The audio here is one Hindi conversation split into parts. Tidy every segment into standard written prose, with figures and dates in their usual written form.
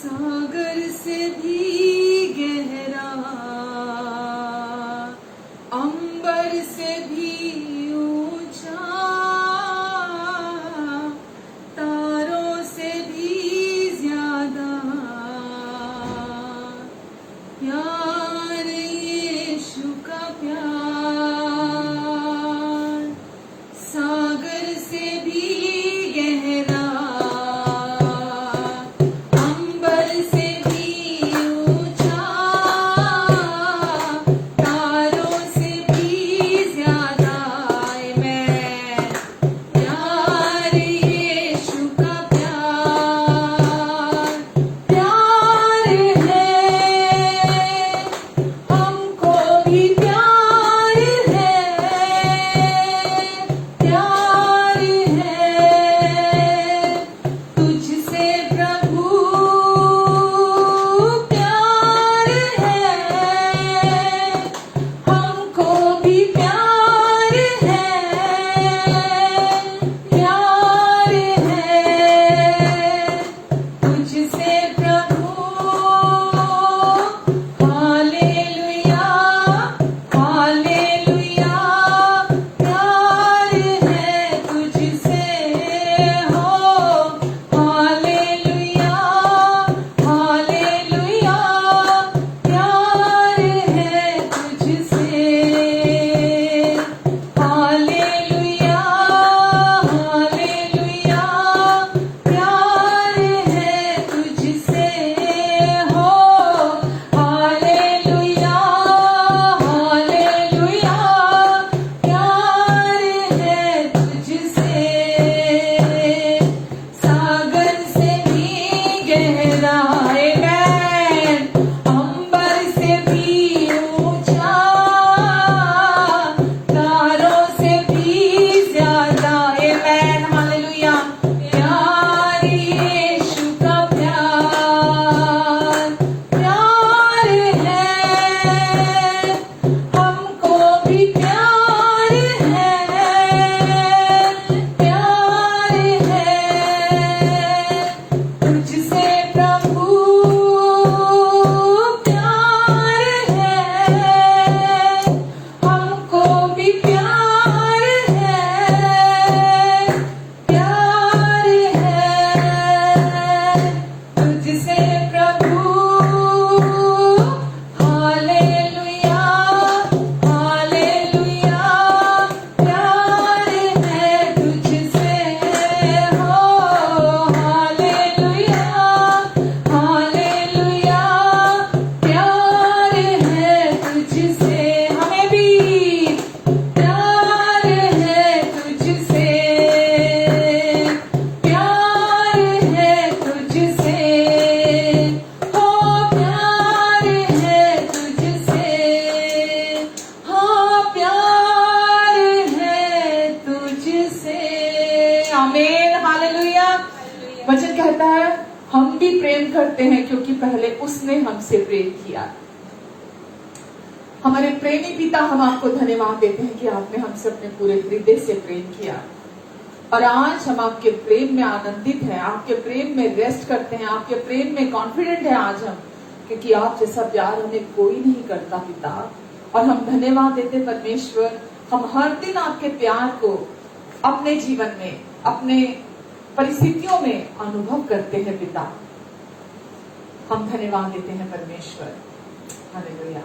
सागर से भी गहरा, अंबर से भी ऊंचा, तारों से भी ज्यादा यार यीशु का प्यार। सागर से भी गहरा, अंबर से भी ऊंचा, तारों से भी ज्यादा मैं यार यीशु का प्यार। प्यार है हमको भी प्यार है, प्यार है तुझसे प्रभु, प्यार है हमको भी प्यार है, प्यार है तुझसे प्रभु। हालेलुया हालेलुया, प्यार है तुझसे हो। हालेलुया हालेलुया, प्यार है तुझसे। हालेलुया हालेलुया, प्यार है तुझसे हो। हालेलुया हालेलुया, प्यार है तुझसे। सागर से भी गहरा, आमेन, अंबर से भी ऊंचा, तारों से भी ज्यादा, आमेन, हालेलुया। प्यार यीशु का प्यार, प्यार है हमको भी प्यार है, प्यार है तुझसे प्रभु, प्यार है हमको भी प्यार है, प्यार है तुझसे प्रभु। हालेलुया हालेलुया, प्यार है तुझसे हो। हालेलुया हालेलुया, प्यार है तुझसे। हमें भी प्यार है तुझसे, प्यार है तुझसे हो, प्यार है तुझसे, हाँ प्यार है तुझसे। आमीन हालेलुया। वचन कहता है हम भी प्रेम करते हैं क्योंकि पहले उसने हमसे प्रेम किया। हमारे प्रेमी पिता, हम आपको धन्यवाद देते हैं कि आपने हमसे अपने पूरे हृदय से प्रेम किया, और आज हम आपके प्रेम में आनंदित हैं, आपके प्रेम में रेस्ट करते हैं, आपके प्रेम में कॉन्फिडेंट है आज हम, क्योंकि आप जैसा प्यार हमें कोई नहीं करता पिता। और हम धन्यवाद देते परमेश्वर, हम हर दिन आपके प्यार को अपने जीवन में, अपने परिस्थितियों में अनुभव करते हैं पिता। हम धन्यवाद देते हैं परमेश्वर। हालेलुया।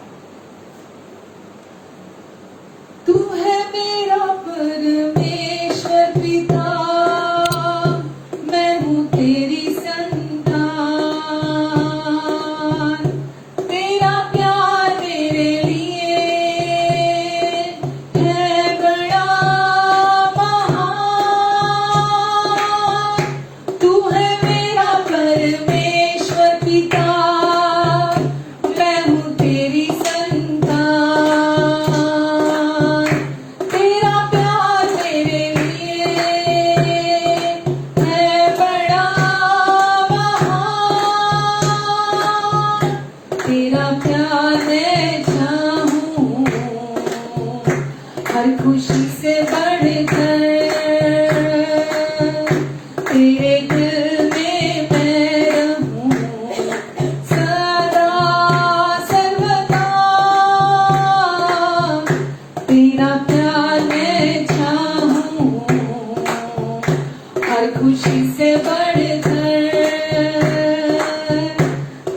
तू है मेरा परमेश्वर पिता, मैं हूँ तेरी संतान। तेरा प्यार मेरे लिए है बड़ा महान। तू है मेरा परमेश्वर पिता, मैं हूँ तेरी संतान। तेरा प्यार मेरे लिए है बड़ा महान। तेरा प्यार मैं चाहूं हर खुशी से बढ़कर, तेरे दिल में मैं रहूं और खुशी से बढ़कर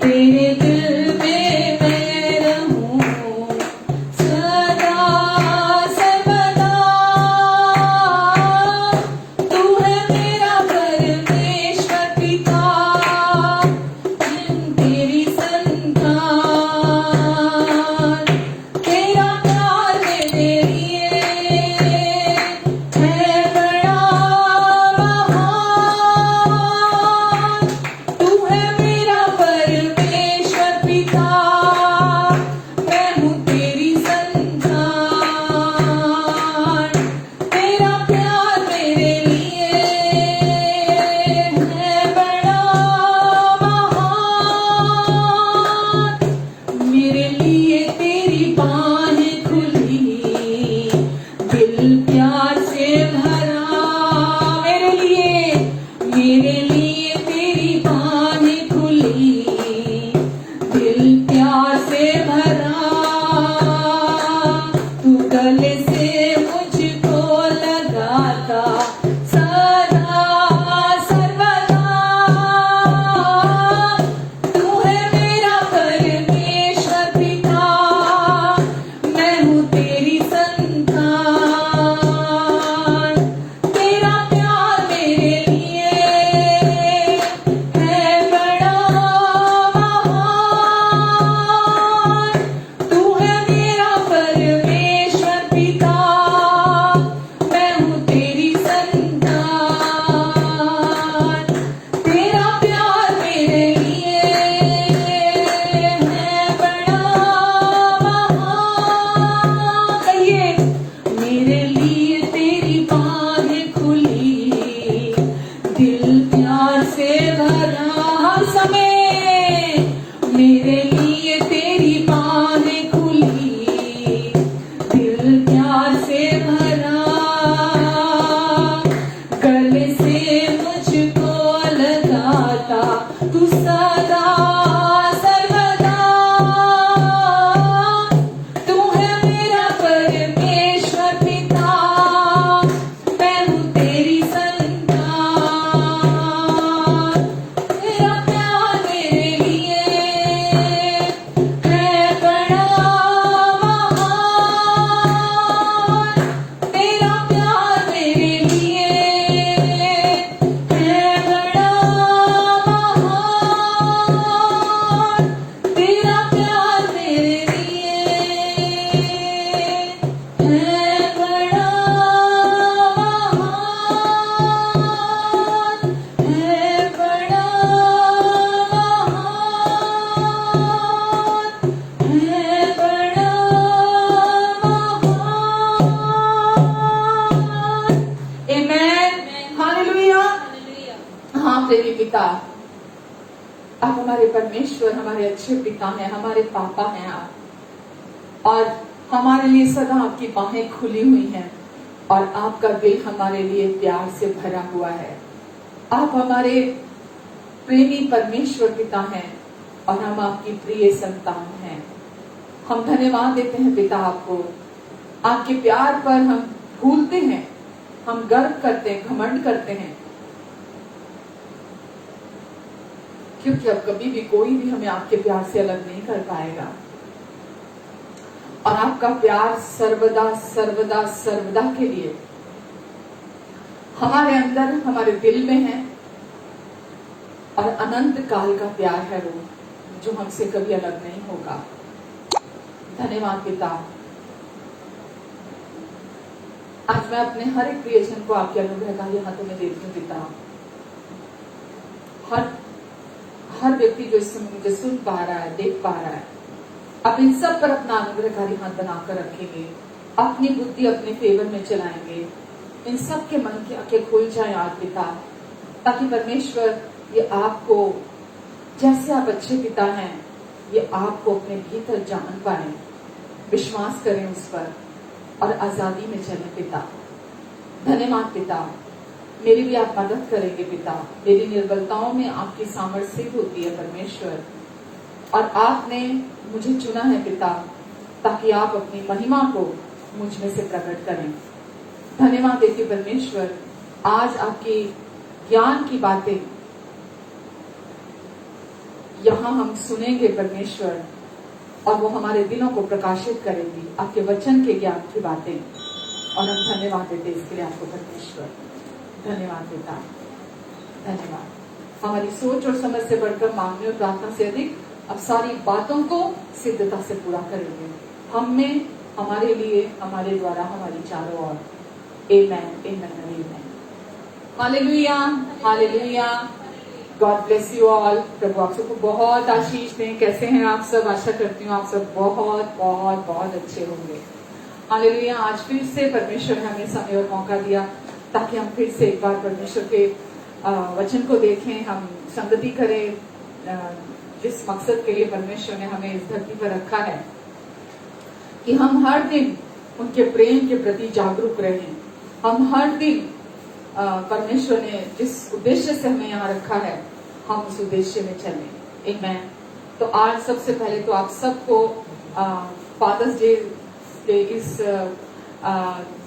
तेरे दिल में मैं रहूं सदा सर्वदा। तू है मेरा परमेश्वर पिता, तेरी संतान। तेरा प्यार मेरे लिए है बड़ा महान। तू है मेरा परमेश्वर पिता, मैं हूँ तेरी संतान। तेरा प्यार मेरे लिए है बड़ा महान। मेरे लिए तेरी बाहें खुली, दिल प्यार से भरा। मेरे लिए तेरी बाहें खुली, दिल प्यार से भरा। तू गले से मुझको लगाता सदा सर्वदा। तू है मेरा परमेश्वर पिता, मैं हूँ तेरी संतान। तेरा प्यार मेरे लिए है बड़ा महान। तू है मेरा परमेश्वर पिता, मैं हूँ तेरी संतान। तेरा प्यार मेरे लिए है बड़ा महान। कहिए, मेरे लिए तेरी बाहें खुली, दिल प्यार से भरा। हर समय मेरे लिए तेरी बाहें खुली, दिल प्यार से भरा। गले से मुझको लगाता तू सदा सर्वदा। तू है मेरा परमेश्वर पिता, मैं हूँ तेरी संतान। तेरा प्यार मेरे लिए है बड़ा महान। तेरा प्यार मेरे लिए है बड़ा महान। तेरा प्यार मेरे लिए है बड़ा महान, है बड़ा महान, है बड़ा महान। आमेन, हालेलुया। हाँ प्रेमी पिता, आप हमारे परमेश्वर, हमारे अच्छे पिता हैं, हमारे पापा हैं आप, और हमारे लिए सदा आपकी बाहें खुली हुई हैं और आपका दिल हमारे लिए प्यार से भरा हुआ है। आप हमारे प्रेमी परमेश्वर पिता हैं और हम आपकी प्रिय संतान हैं। हम धन्यवाद देते हैं पिता आपको। आपके प्यार पर हम भूलते हैं, हम गर्व करते हैं, घमंड करते हैं, क्योंकि अब कभी भी कोई भी हमें आपके प्यार से अलग नहीं कर पाएगा। और आपका प्यार सर्वदा सर्वदा सर्वदा के लिए हमारे अंदर, हमारे दिल में है, और अनंत काल का प्यार है वो, जो हमसे कभी अलग नहीं होगा। धन्यवाद पिता। आज मैं अपने हर एक प्रियजन को आपके अनुग्रह का ये हाथों में देती हूँ पिता। हर व्यक्ति जो इस समय मुझे सुन पा रहा है, देख पा रहा है, आप इन सब पर अपना अनुग्रहकारी हाथ बनाकर रखेंगे, अपनी बुद्धि अपने फेवर में चलाएंगे। इन सब के मन की आंखें खुल जाए आज पिता, ताकि परमेश्वर ये आपको, जैसे आप अच्छे पिता हैं, ये आपको अपने भीतर जान पाए, विश्वास करें उस पर और आजादी में चलें पिता। धन्यवाद पिता। मेरी भी आप मदद करेंगे पिता। मेरी निर्बलताओं में आपकी सामर्थ्य सिद्ध होती है परमेश्वर, और आपने मुझे चुना है पिता, ताकि आप अपनी महिमा को मुझ में से प्रकट करें। धन्यवाद देती परमेश्वर। आज आपकी ज्ञान की बातें यहाँ हम सुनेंगे परमेश्वर, और वो हमारे दिलों को प्रकाशित करेगी, आपके वचन के ज्ञान की बातें। और हम धन्यवाद देते इसके लिए आपको परमेश्वर, धन्यवाद देता, धन्यवाद। हमारी सोच और समझ से बढ़कर मांगने और प्रार्थना से अधिक अब सारी बातों को सिद्धता से पूरा करेंगे, हम में, हमारे लिए, हमारे द्वारा, हमारी चारों ओर। Amen, amen, amen. Hallelujah, hallelujah. God bless you all. प्रभु आप सबको बहुत आशीष दें। कैसे हैं आप सब? आशा करती हूँ आप सब बहुत बहुत बहुत अच्छे होंगे। हालेलुया। आज फिर से परमेश्वर ने हमें समय और मौका दिया ताकि हम फिर से एक बार परमेश्वर के वचन को देखें, हम संगति करें जिस मकसद के लिए परमेश्वर ने हमें इस धरती पर रखा है, कि हम हर दिन उनके प्रेम के प्रति जागरूक रहें। हम हर दिन परमेश्वर ने जिस उद्देश्य से हमें यहाँ रखा है, हम उस उद्देश्य में चलें। आमीन। तो आज सबसे पहले तो आप सबको फादर्स डे के इस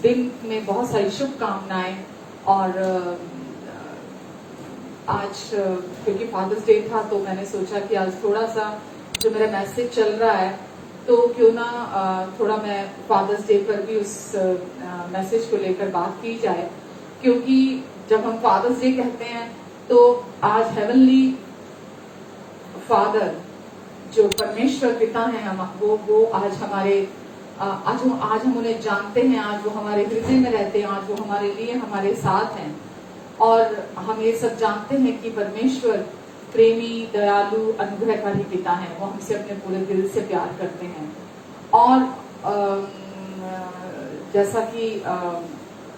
दिन में बहुत सारी शुभकामनाएं। और आज क्योंकि फादर्स डे था तो मैंने सोचा कि आज थोड़ा सा जो मेरा मैसेज चल रहा है, तो क्यों ना थोड़ा मैं फादर्स डे पर भी उस मैसेज को लेकर बात की जाए। क्योंकि जब हम फादर्स डे कहते हैं तो आज हेवनली फादर जो परमेश्वर पिता हैं, हम वो आज हमारे आज हम उन्हें जानते हैं, आज वो हमारे हृदय में रहते हैं, आज वो हमारे लिए हमारे साथ हैं। और हम ये सब जानते हैं कि परमेश्वर प्रेमी, दयालु, अनुग्रहकारी पिता हैं। वो हमसे अपने पूरे दिल से प्यार करते हैं। और जैसा कि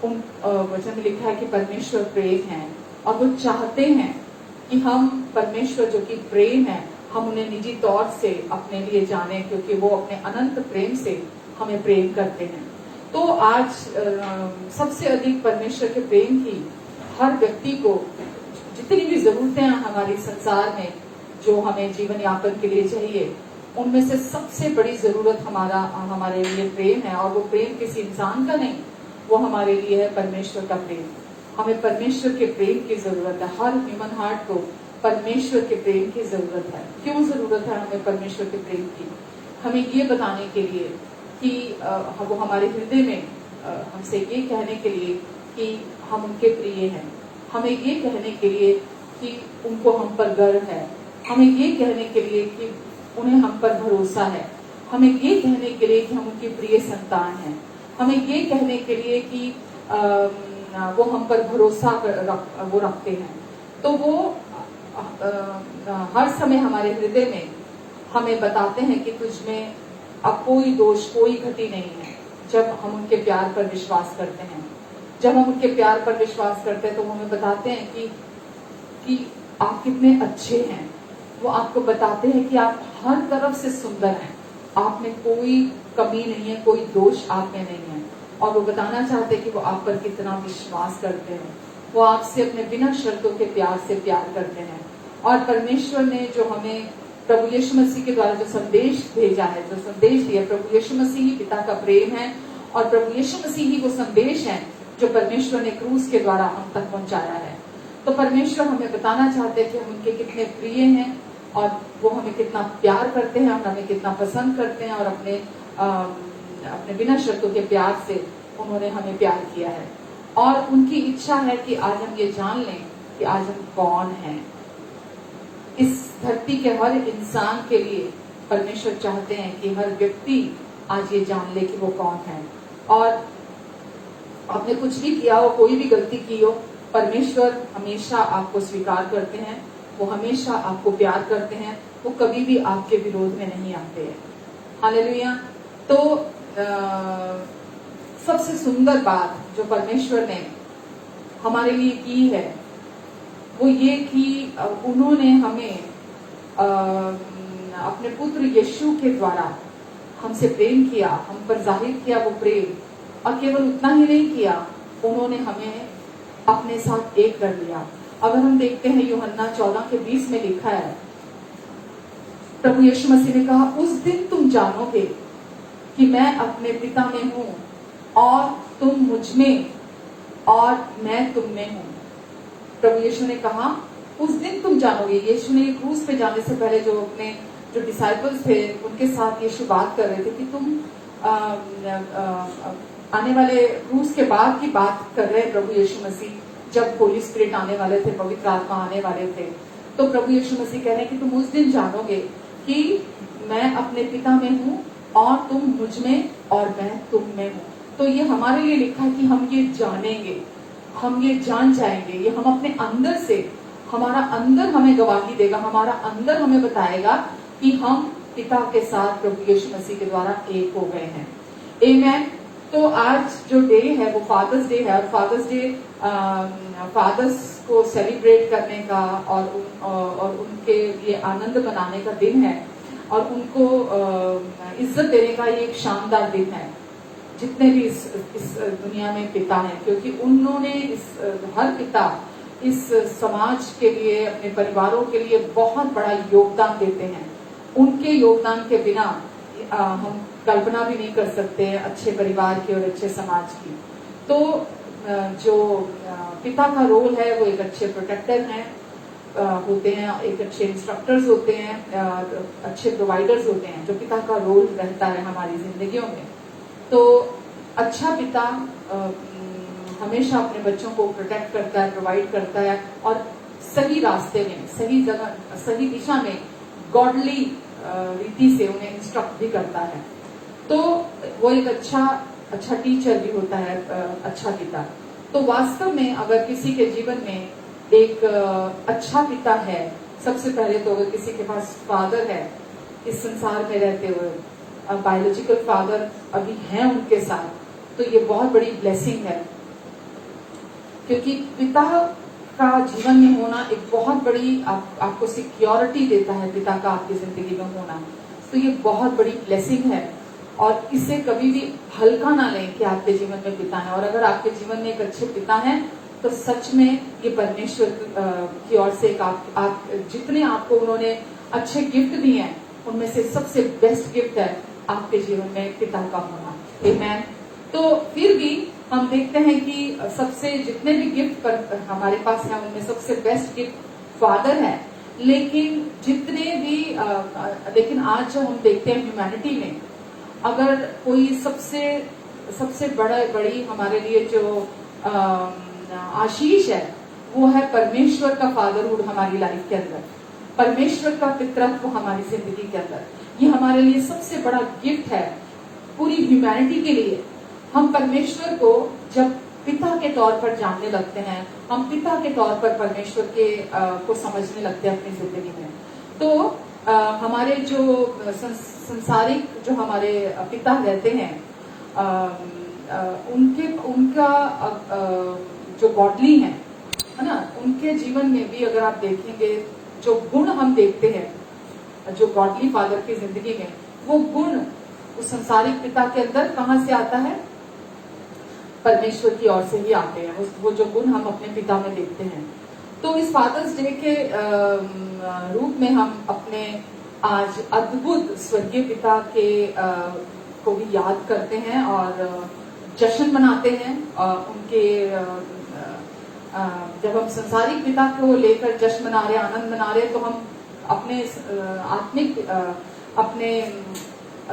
उन वचन में लिखा है कि परमेश्वर प्रेम है, और वो चाहते हैं कि हम परमेश्वर जो कि प्रेम है, हम उन्हें निजी तौर से अपने लिए जाने, क्योंकि वो अपने अनंत प्रेम से हमें प्रेम करते हैं। तो आज सबसे अधिक परमेश्वर के प्रेम की हर व्यक्ति को जितनी भी जरूरतें हैं हमारे संसार में जो हमें जीवन यापन के लिए चाहिए, उनमें से सबसे बड़ी जरूरत हमारे लिए प्रेम है। और वो प्रेम किसी इंसान का नहीं, वो हमारे लिए है परमेश्वर का प्रेम। हमें परमेश्वर के प्रेम की जरूरत है। हर ह्यूमन हार्ट को परमेश्वर के प्रेम की जरूरत है। क्यों जरूरत है हमें परमेश्वर के प्रेम की? हमें ये बताने के लिए कि वो हमारे हृदय में हमसे ये कहने के लिए कि हम उनके प्रिय हैं। हमें ये कहने के लिए कि उनको हम पर गर्व है। हमें ये कहने के लिए कि उन्हें हम पर भरोसा है। हमें ये कहने के लिए कि हम उनकी प्रिय संतान हैं। हमें ये कहने के लिए कि वो हम पर भरोसा वो रखते हैं। तो वो हर समय हमारे हृदय में हमें बताते हैं कि तुझ में अब कोई दोष, कोई घटी नहीं है। जब हम उनके प्यार पर विश्वास करते हैं, जब हम उनके प्यार पर विश्वास करते हैं, तो वो हमें बताते हैं कि आप कितने अच्छे हैं। वो आपको बताते हैं कि आप हर तरफ से सुंदर हैं, आप में कोई कमी नहीं है, कोई दोष आप में नहीं है। और वो बताना चाहते हैं कि वो आप पर कितना विश्वास करते हैं। वो आपसे अपने बिना शर्तों के प्यार से प्यार करते हैं। और परमेश्वर ने जो हमें प्रभु यीशु मसीह के द्वारा जो संदेश भेजा है, जो संदेश दिया, प्रभु यीशु मसीह ही पिता का प्रेम है, और प्रभु यीशु मसीह ही वो संदेश है जो परमेश्वर ने क्रूस के द्वारा हम तक पहुंचाया है। तो परमेश्वर हमें बताना चाहते हैं कि हम उनके कितने प्रिय हैं, और वो हमें कितना प्यार करते हैं, और हमें कितना पसंद करते हैं, और अपने बिना शर्तों के प्यार से उन्होंने हमें प्यार किया है। और उनकी इच्छा है कि आज हम ये जान लें कि आज हम कौन हैं। इस धरती के हर इंसान के लिए परमेश्वर चाहते हैं कि हर व्यक्ति आज ये जान ले कि वो कौन है। और आपने कुछ भी किया हो, कोई भी गलती की हो, परमेश्वर हमेशा आपको स्वीकार करते हैं। वो हमेशा आपको प्यार करते हैं। वो कभी भी आपके विरोध में नहीं आते हैं। हालेलुया। तो सबसे सुंदर बात जो परमेश्वर ने हमारे लिए की है वो ये कि उन्होंने हमें अपने पुत्र यीशु के द्वारा हमसे प्रेम किया, हम पर जाहिर किया वो प्रेम। और केवल उतना ही नहीं किया, उन्होंने हमें अपने साथ एक कर लिया। अगर हम देखते हैं यूहन्ना 14:20 में लिखा है, प्रभु यीशु मसीह ने कहा, उस दिन तुम जानोगे कि मैं अपने पिता में हूं और तुम मुझ में और मैं तुम में हूं। प्रभु यीशु ने कहा उस दिन तुम जानोगे। यीशु ने क्रूस पे जाने से पहले जो अपने जो डिसाइपल्स थे उनके साथ यीशु बात कर रहे थे कि तुम आने वाले क्रूस के बाद की बात कर रहे हैं प्रभु यीशु मसीह, जब होली स्पिरिट आने वाले थे, पवित्र आत्मा आने वाले थे। तो प्रभु यीशु मसीह कह रहे हैं कि तुम उस दिन जानोगे कि मैं अपने पिता में हूँ और तुम मुझ में और मैं तुम में हूँ। तो ये हमारे लिए लिखा है कि हम ये जानेंगे, हम ये जान जाएंगे, ये हम अपने अंदर से, हमारा अंदर हमें गवाही देगा, हमारा अंदर हमें बताएगा कि हम पिता के साथ प्रभु यीशु मसीह के द्वारा एक हो गए हैं। आमेन। तो आज जो डे है वो फादर्स डे है, और फादर्स डे फादर्स को सेलिब्रेट करने का और उनके लिए आनंद मनाने का दिन है, और उनको इज्जत देने का ये एक शानदार दिन है, जितने भी इस दुनिया में पिता हैं, क्योंकि उन्होंने हर पिता इस समाज के लिए, अपने परिवारों के लिए बहुत बड़ा योगदान देते हैं। उनके योगदान के बिना हम कल्पना भी नहीं कर सकते अच्छे परिवार की और अच्छे समाज की। तो जो पिता का रोल है वो एक अच्छे प्रोटेक्टर हैं, होते हैं, एक अच्छे इंस्ट्रक्टर्स होते हैं, अच्छे प्रोवाइडर्स होते हैं, जो पिता का रोल रहता है हमारी जिंदगियों में। तो अच्छा पिता हमेशा अपने बच्चों को प्रोटेक्ट करता है, प्रोवाइड करता है, और सही रास्ते में, सही जगह, सही दिशा में गॉडली रीति से उन्हें इंस्ट्रक्ट भी करता है। तो वो एक अच्छा टीचर भी होता है, अच्छा पिता। तो वास्तव में अगर किसी के जीवन में एक अच्छा पिता है, सबसे पहले तो अगर किसी के पास फादर है इस संसार में रहते हुए, बायोलॉजिकल फादर अभी हैं उनके साथ, तो ये बहुत बड़ी ब्लेसिंग है, क्योंकि पिता का जीवन में होना एक बहुत बड़ी आपको सिक्योरिटी देता है, पिता का आपकी जिंदगी में होना। तो ये बहुत बड़ी ब्लेसिंग है, और इसे कभी भी हल्का ना लें कि आपके जीवन में पिता है। और अगर आपके जीवन में एक अच्छे पिता हैं तो सच में ये परमेश्वर की ओर से आप जितने आपको उन्होंने अच्छे गिफ्ट दिए हैं, उनमें से सबसे बेस्ट गिफ्ट है आपके जीवन में पिता का होना। आमेन। तो फिर भी हम देखते हैं कि सबसे जितने भी गिफ्ट पर हमारे पास है उनमें सबसे बेस्ट गिफ्ट फादर है। लेकिन जितने भी लेकिन आज जो हम देखते हैं ह्यूमैनिटी में, अगर कोई सबसे बड़ी हमारे लिए जो आशीष है वो है परमेश्वर का फादरहुड हमारी लाइफ के अंदर, परमेश्वर का पितृत्व हमारी जिंदगी के अंदर। ये हमारे लिए सबसे बड़ा गिफ्ट है पूरी ह्यूमैनिटी के लिए। हम परमेश्वर को जब पिता के तौर पर जानने लगते हैं, हम पिता के तौर पर परमेश्वर के को समझने लगते हैं अपनी जिंदगी में, तो हमारे जो संसारिक जो हमारे पिता रहते हैं, उनका जो गॉडली है ना, उनके जीवन में भी अगर आप देखेंगे जो गुण हम देखते हैं जो गॉडली फादर की जिंदगी में, वो गुण उस संसारिक पिता के अंदर कहाँ से आता है? परमेश्वर की ओर से ही आते हैं, वो जो गुण हम अपने पिता में देखते हैं। तो इस फादर्स डे के रूप में हम अपने आज अद्भुत स्वर्गीय पिता के को भी याद करते हैं और जश्न मनाते हैं। उनके जब हम संसारिक पिता को लेकर जश्न मना रहे, आनंद मना रहे, तो हम अपने आत्मिक अपने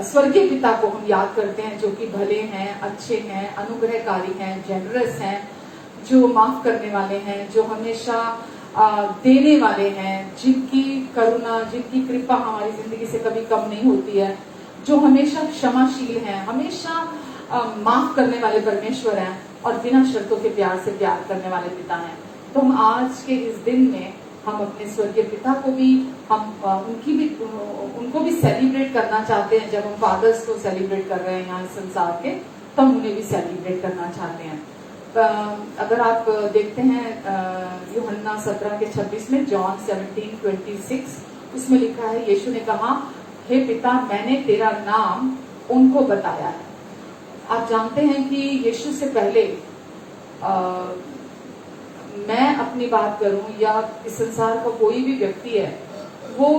स्वर्गीय पिता को हम याद करते हैं, जो कि भले हैं, अच्छे हैं, अनुग्रहकारी हैं, जेनरस हैं, जो माफ करने वाले हैं, जो हमेशा देने वाले हैं, जिनकी करुणा, जिनकी कृपा हमारी जिंदगी से कभी कम नहीं होती है, जो हमेशा क्षमाशील हैं, हमेशा माफ करने वाले परमेश्वर हैं, और बिना शर्तों के प्यार से प्यार करने वाले पिता हैं। तो हम आज के इस दिन में हम अपने स्वर्गीय पिता को भी उनको भी सेलिब्रेट करना चाहते हैं। जब हम फादर्स को सेलिब्रेट कर रहे हैं यहाँ संसार के, तो हम उन्हें भी सेलिब्रेट करना चाहते हैं। अगर आप देखते हैं यूहन्ना 17:26 में, जॉन 17:26, उसमें लिखा है, यीशु ने कहा, हे पिता, मैंने तेरा नाम उनको बताया है। आप जानते हैं कि यीशु से पहले मैं अपनी बात करूं या इस संसार का कोई भी व्यक्ति है, वो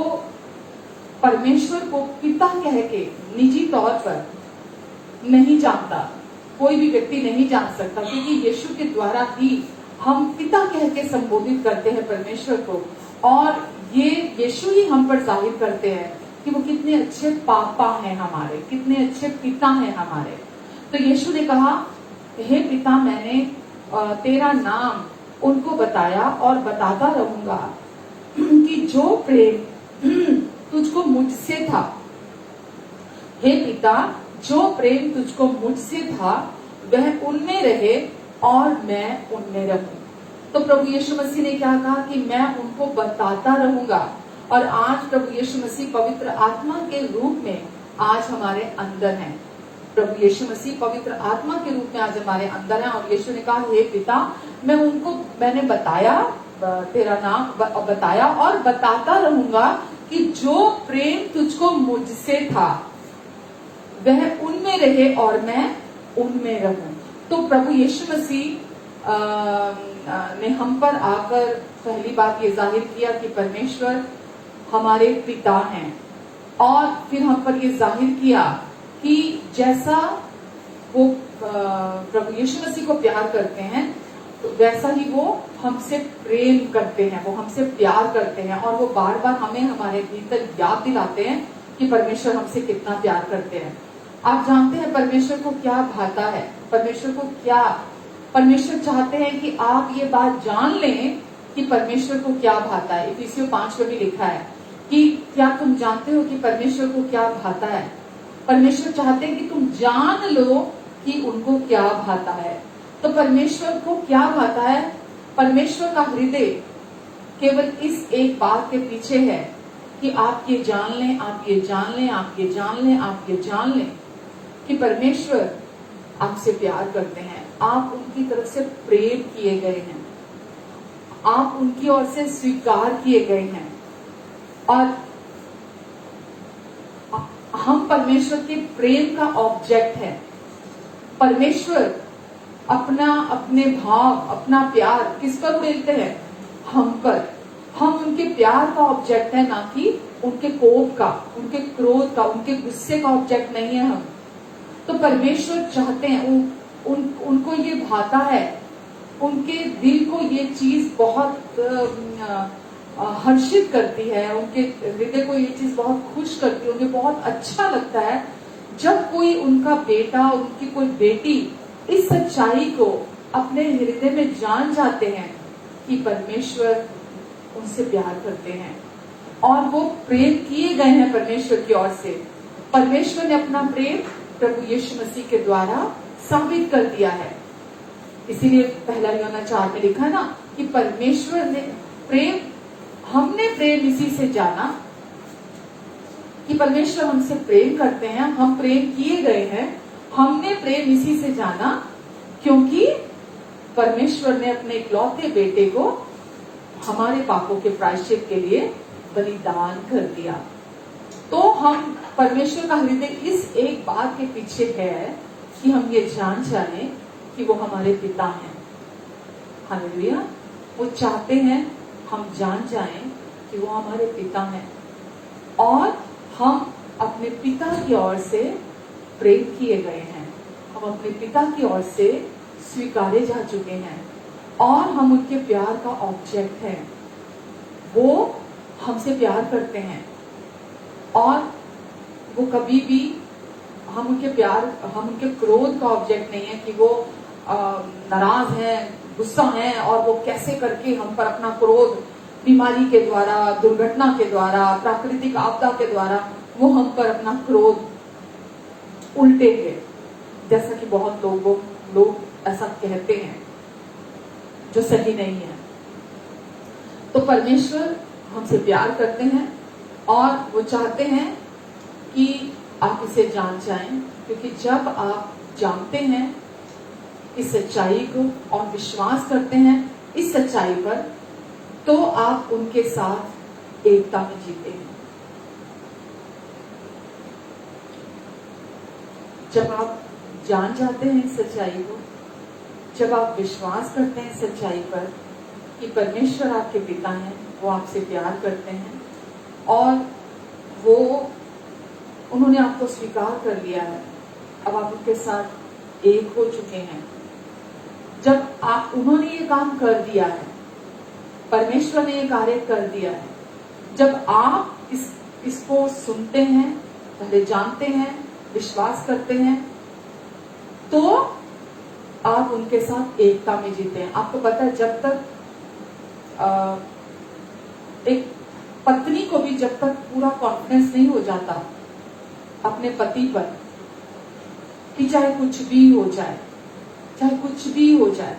परमेश्वर को पिता कह के निजी तौर पर नहीं जानता। कोई भी व्यक्ति नहीं जान सकता, क्योंकि यीशु के द्वारा ही हम पिता कह के संबोधित करते हैं परमेश्वर को, और ये यीशु ही हम पर जाहिर करते हैं कि वो कितने अच्छे पापा हैं हमारे, कितने अच्छे पिता हैं हमारे। तो यीशु ने कहा, हे पिता, मैंने तेरा नाम उनको बताया और बताता रहूंगा कि जो प्रेम तुझको मुझसे था, हे पिता, जो प्रेम तुझको मुझसे था वह उनमें रहे और मैं उनमें रहूं। तो प्रभु यीशु मसीह ने क्या कहा कि मैं उनको बताता रहूंगा। और आज प्रभु यीशु मसीह पवित्र आत्मा के रूप में आज हमारे अंदर हैं। प्रभु यीशु मसीह पवित्र आत्मा के रूप में आज हमारे अंदर है। और यीशु ने कहा, हे पिता, मैंने बताया, तेरा नाम बताया और बताता रहूंगा कि जो प्रेम तुझको मुझसे था वह उनमें रहे और मैं उनमें रहूं। तो प्रभु यीशु मसीह ने हम पर आकर पहली बात ये जाहिर किया कि परमेश्वर हमारे पिता हैं, और फिर हम पर ये जाहिर किया कि जैसा वो प्रभु यीशु मसीह को प्यार करते हैं तो वैसा ही वो हमसे प्रेम करते हैं, वो हमसे प्यार करते हैं, और वो बार बार हमें हमारे भीतर याद दिलाते हैं कि परमेश्वर हमसे कितना प्यार करते हैं। आप जानते हैं परमेश्वर को क्या भाता है, परमेश्वर चाहते हैं कि आप ये बात जान लें कि परमेश्वर को क्या भाता है। इफिसियों 5 में भी लिखा है कि क्या तुम जानते हो कि परमेश्वर को क्या भाता है। परमेश्वर चाहते हैं कि तुम जान लो कि उनको क्या भाता है। तो परमेश्वर को क्या भाता है? परमेश्वर का हृदय केवल इस एक बात के पीछे है कि आप ये जान लें, आप ये जान लें, आप ये जान लें, आप ये जान लें कि परमेश्वर आपसे प्यार करते हैं, आप उनकी तरफ से प्रेम किए गए हैं, आप उनकी ओर से स्वीकार किए गए हैं, और हम परमेश्वर के प्रेम का ऑब्जेक्ट है। परमेश्वर अपने भाव, अपना प्यार किस पर उड़ेलते हैं? हम पर। हम उनके प्यार का ऑब्जेक्ट है, ना कि उनके कोप का, उनके क्रोध का, उनके गुस्से का ऑब्जेक्ट नहीं है हम। तो परमेश्वर चाहते हैं, उनको ये भाता है, उनके दिल को ये चीज बहुत हर्षित करती है, उनके हृदय को ये चीज बहुत खुश करती है, उन्हें बहुत अच्छा लगता है जब कोई उनका बेटा, उनकी कोई बेटी इस सच्चाई को अपने हृदय में जान जाते हैं कि परमेश्वर उनसे प्यार करते हैं और वो प्रेम किए गए हैं परमेश्वर की ओर से। परमेश्वर ने अपना प्रेम प्रभु यीशु मसीह के द्वारा साबित कर दिया है। इसीलिए पहला यूहन्ना 4 में लिखा ना कि परमेश्वर ने हमने प्रेम इसी से जाना कि परमेश्वर हमसे प्रेम करते हैं, हम प्रेम किए गए हैं, हमने प्रेम इसी से जाना क्योंकि परमेश्वर ने अपने इकलौते बेटे को हमारे पापों के प्रायश्चित के लिए बलिदान कर दिया। तो हम परमेश्वर का हृदय इस एक बात के पीछे है कि हम ये जान जाएं कि वो हमारे पिता हैं। हालेलुया। वो चाहते हैं हम जान जाएं कि वो हमारे पिता हैं और हम अपने पिता की ओर से प्रेम किए गए हैं, हम अपने पिता की ओर से स्वीकारे जा चुके हैं और हम उनके प्यार का ऑब्जेक्ट हैं। वो हमसे प्यार करते हैं और वो कभी भी हम उनके क्रोध का ऑब्जेक्ट नहीं है कि वो नाराज हैं, गुस्सा हैं और वो कैसे करके हम पर अपना क्रोध बीमारी के द्वारा, दुर्घटना के द्वारा, प्राकृतिक आपदा के द्वारा वो हम पर अपना क्रोध उल्टेंगे, जैसा कि बहुत लोग ऐसा कहते हैं जो सही नहीं है। तो परमेश्वर हमसे प्यार करते हैं और वो चाहते हैं कि आप इसे जान जाएं, क्योंकि जब आप जानते हैं इस सच्चाई को और विश्वास करते हैं इस सच्चाई पर, तो आप उनके साथ एकता में जीते हैं। जब आप जान जाते हैं इस सच्चाई को, जब आप विश्वास करते हैं सच्चाई पर कि परमेश्वर आपके पिता हैं, वो आपसे प्यार करते हैं और उन्होंने आपको स्वीकार कर लिया है, अब आप उनके साथ एक हो चुके हैं, जब आप उन्होंने ये काम कर दिया है, परमेश्वर ने ये कार्य कर दिया है, जब आप इसको सुनते हैं, पहले जानते हैं, विश्वास करते हैं, तो आप उनके साथ एकता में जीते हैं। आपको पता है, जब तक एक पत्नी को भी जब तक पूरा कॉन्फिडेंस नहीं हो जाता अपने पति पर कि चाहे कुछ भी हो जाए, चाहे कुछ भी हो जाए,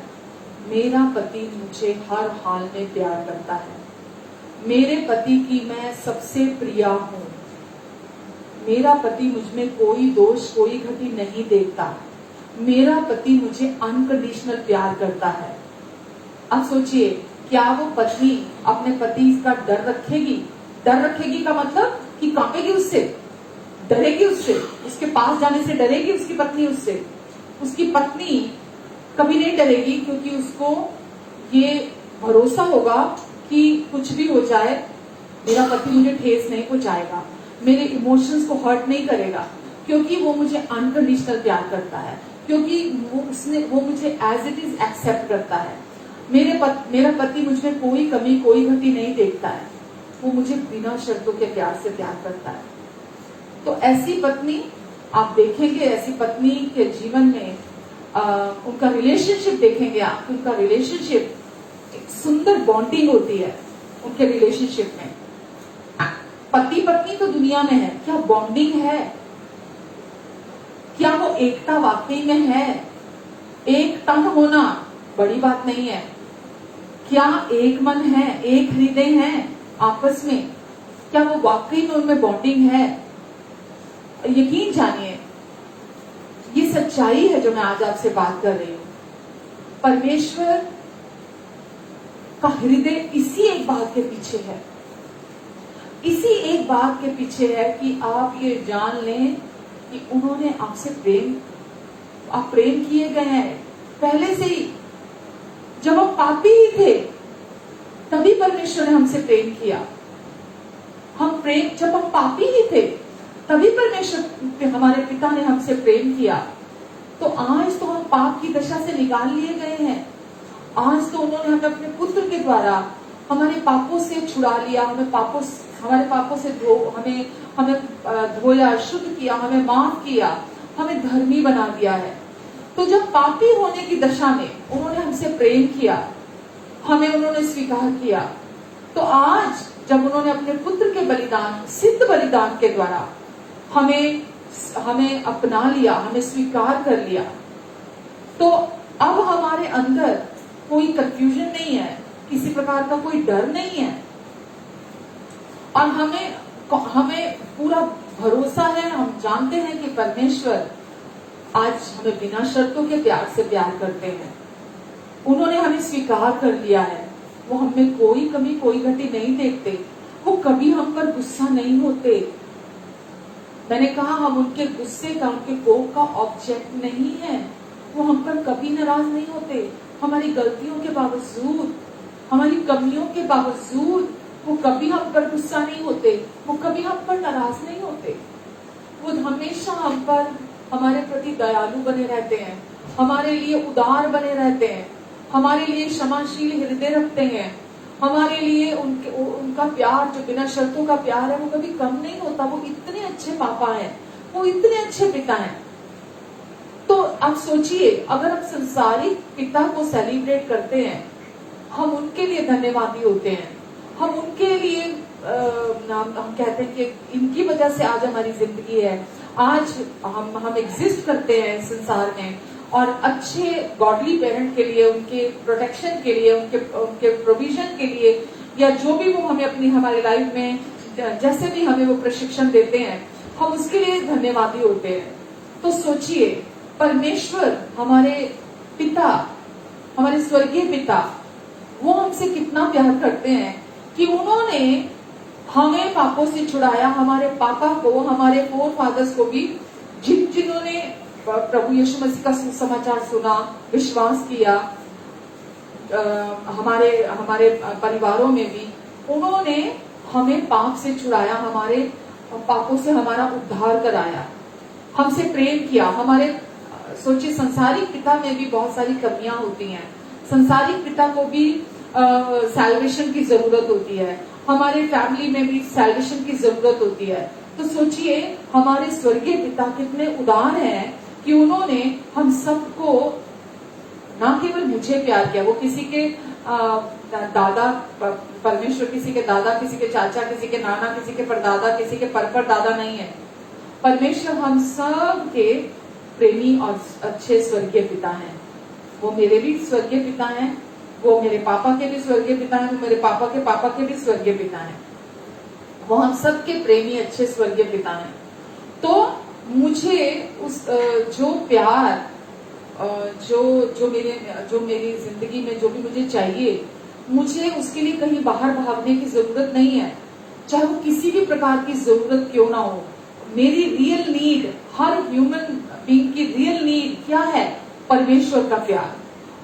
मेरा पति मुझे हर हाल में प्यार करता है, मेरे पति की मैं सबसे प्रिय हूं, मेरा पति मुझमें कोई दोष कोई घटी नहीं देखता, मेरा पति मुझे अनकंडीशनल प्यार करता है। अब सोचिए, क्या वो पत्नी अपने पति का डर रखेगी? डर रखेगी का मतलब कि कांपेगी उससे, डरेगी उससे, उसके पास जाने से डरेगी उसकी पत्नी उससे? उसकी पत्नी कभी नहीं डरेगी, क्योंकि उसको ये भरोसा होगा कि कुछ भी हो जाए मेरा पति मुझे ठेस नहीं पहुंचाएगा, मेरे इमोशंस को हर्ट नहीं करेगा, क्योंकि वो मुझे अनकंडीशनल प्यार करता है, क्योंकि वो मुझे एज इट इज एक्सेप्ट करता है। मेरा पति मुझमें कोई कमी कोई घटी नहीं देखता है, वो मुझे बिना शर्तों के प्यार से प्यार करता है। तो ऐसी पत्नी आप देखेंगे, ऐसी पत्नी के जीवन में उनका रिलेशनशिप देखेंगे आप, उनका रिलेशनशिप एक सुंदर बॉन्डिंग होती है उनके रिलेशनशिप में। पति पत्नी तो दुनिया में है, क्या बॉन्डिंग है? क्या वो एकता वाकई में है? एक तन होना बड़ी बात नहीं है। क्या एक मन है, एक हृदय है आपस में? क्या वो वाकई में उनमें बॉन्डिंग है? यकीन जानिए, ये सच्चाई है जो मैं आज आपसे बात कर रही हूं। परमेश्वर का हृदय इसी एक बात के पीछे है, इसी एक बात के पीछे है कि आप ये जान लें कि उन्होंने आपसे आप प्रेम किए गए हैं पहले से ही। जब हम पापी ही थे तभी परमेश्वर ने हमसे प्रेम किया। जब हम पापी ही थे तभी परमेश्वर हमारे पिता ने हमसे प्रेम किया। तो आज तो हम पाप की दशा से निकाल लिए गए हैं। आज तो उन्होंने हमें अपने पुत्र के द्वारा हमारे पापों से छुड़ा लिया, हमारे पापों से हमें धोया, शुद्ध किया, हमें माफ किया, हमें धर्मी बना दिया है। तो जब पापी होने की दशा में उन्होंने हमसे प्रेम किया, हमें उन्होंने स्वीकार किया, तो आज जब उन्होंने अपने पुत्र के बलिदान, सिद्ध बलिदान के द्वारा हमें अपना लिया, हमें स्वीकार कर लिया, तो अब हमारे अंदर कोई कंफ्यूजन नहीं है, किसी प्रकार का कोई डर नहीं है, और हमें पूरा भरोसा है। हम जानते हैं कि परमेश्वर आज हमें बिना शर्तों के प्यार से प्यार करते हैं। उन्होंने हमें स्वीकार कर लिया है, वो हमें कोई कमी कोई घटी नहीं देखते, वो कभी हम पर गुस्सा नहीं होते। मैंने कहा, हम उनके गुस्से का, उनके कोप का ऑब्जेक्ट नहीं है। वो हम पर कभी नाराज नहीं होते। हमारी गलतियों के बावजूद, हमारी कमियों के बावजूद वो कभी हम पर गुस्सा नहीं होते, वो कभी हम पर नाराज नहीं होते। वो हमेशा हम पर, हमारे प्रति दयालु बने रहते हैं, हमारे लिए उदार बने रहते हैं, हमारे लिए क्षमाशील हृदय रखते हैं, हमारे लिए उनका प्यार जो बिना शर्तों का प्यार है वो कभी कम नहीं होता। वो इतने अच्छे पापा हैं, वो इतने अच्छे पिता हैं। तो आप सोचिए, अगर हम संसारिक पिता को सेलिब्रेट करते हैं, हम उनके लिए धन्यवादी होते हैं, हम उनके लिए हम कहते हैं कि इनकी वजह से आज हमारी जिंदगी है, आज हम एग्जिस्ट करते हैं इस संसार में। और अच्छे गॉडली पेरेंट के लिए, उनके प्रोटेक्शन के लिए, उनके प्रोविजन के लिए, या जो भी वो हमें हमारे लाइफ में जैसे भी हमें वो प्रशिक्षण देते हैं, हम उसके लिए धन्यवादी होते हैं। तो सोचिए, परमेश्वर हमारे पिता, हमारे स्वर्गीय पिता, वो हमसे कितना प्यार करते हैं कि उन्होंने हमें पापों से छुड़ाया। हमारे पापा को, हमारे फोर फादर्स को भी, जिन्होंने प्रभु यीशु मसीह का सुसमाचार सुना, विश्वास किया, हमारे परिवारों में भी उन्होंने हमें पाप से छुड़ाया, हमारे पापों से हमारा उद्धार कराया, हमसे प्रेम किया, हमारे सोचिए संसारिक पिता में भी बहुत सारी कमियां होती हैं। संसारिक पिता को भी सैल्वेशन की जरूरत होती है, हमारे फैमिली में भी सैल्वेशन की जरूरत होती है। तो सोचिए हमारे स्वर्गीय पिता कितने उदार हैं कि उन्होंने हम सबको, ना केवल मुझे प्यार किया, वो किसी के दादा, परमेश्वर किसी के दादा, किसी के चाचा, किसी के नाना, किसी के परदादा, किसी के परदादा नहीं है। परमेश्वर हम सब के प्रेमी और अच्छे स्वर्गीय पिता हैं। वो मेरे भी स्वर्गीय पिता हैं, वो मेरे पापा के भी स्वर्गीय पिता हैं, वो मेरे पापा के भी स्वर्गीय पिता हैं। वो हम सब के प्रेमी अच्छे स्वर्गीय पिता हैं। तो मुझे उस जो प्यार जो मेरी जिंदगी में जो भी मुझे चाहिए, मुझे उसके लिए कहीं बाहर भागने की जरूरत नहीं है, चाहे वो किसी भी प्रकार की जरूरत क्यों ना हो। मेरी रियल नीड, हर ह्यूमन बीइंग की रियल नीड क्या है? परमेश्वर का प्यार।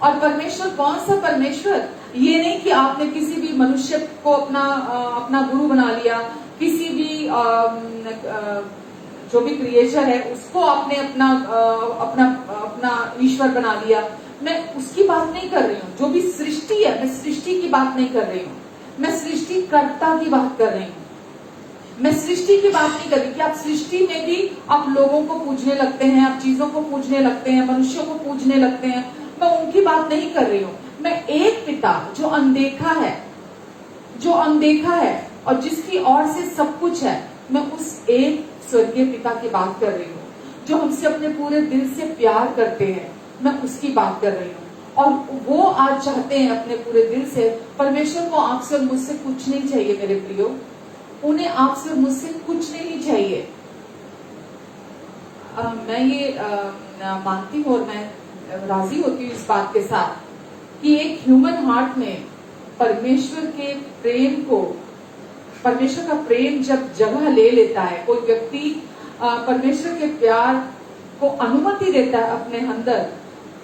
और परमेश्वर कौन सा परमेश्वर? ये नहीं कि आपने किसी भी मनुष्य को अपना गुरु बना लिया, किसी भी जो भी क्रिएचर है उसको आपने अपना ईश्वर बना लिया। मैं उसकी बात नहीं कर रही हूँ। जो भी सृष्टि है, मैं सृष्टि की बात नहीं कर रही हूँ, मैं सृष्टिकर्ता की बात कर रही हूँ। मैं सृष्टि की बात नहीं कर रही कि आप सृष्टि में भी आप लोगों को पूजने लगते हैं, आप चीजों को पूजने लगते हैं, मनुष्यों को पूजने लगते हैं। मैं उनकी बात नहीं कर रही हूँ। मैं एक पिता जो अनदेखा है और जिसकी ओर से सब कुछ है, मैं उस एक स्वर्गीय पिता की बात कर रही हूँ, जो हमसे अपने पूरे दिल से प्यार करते हैं। मैं उसकी बात कर रही हूँ। और वो आज चाहते हैं अपने पूरे दिल से। परमेश्वर को आपसे और मुझसे कुछ नहीं चाहिए मेरे प्रियो, उन्हें आपसे और मुझसे कुछ नहीं चाहिए। मैं ये मानती हूँ और मैं राजी होती हूँ इस बात के साथ कि एक ह्यूमन हार्ट में परमेश्वर के प्रेम को, परमेश्वर का प्रेम जब जगह ले लेता है, कोई व्यक्ति परमेश्वर के प्यार को अनुमति देता है अपने अंदर,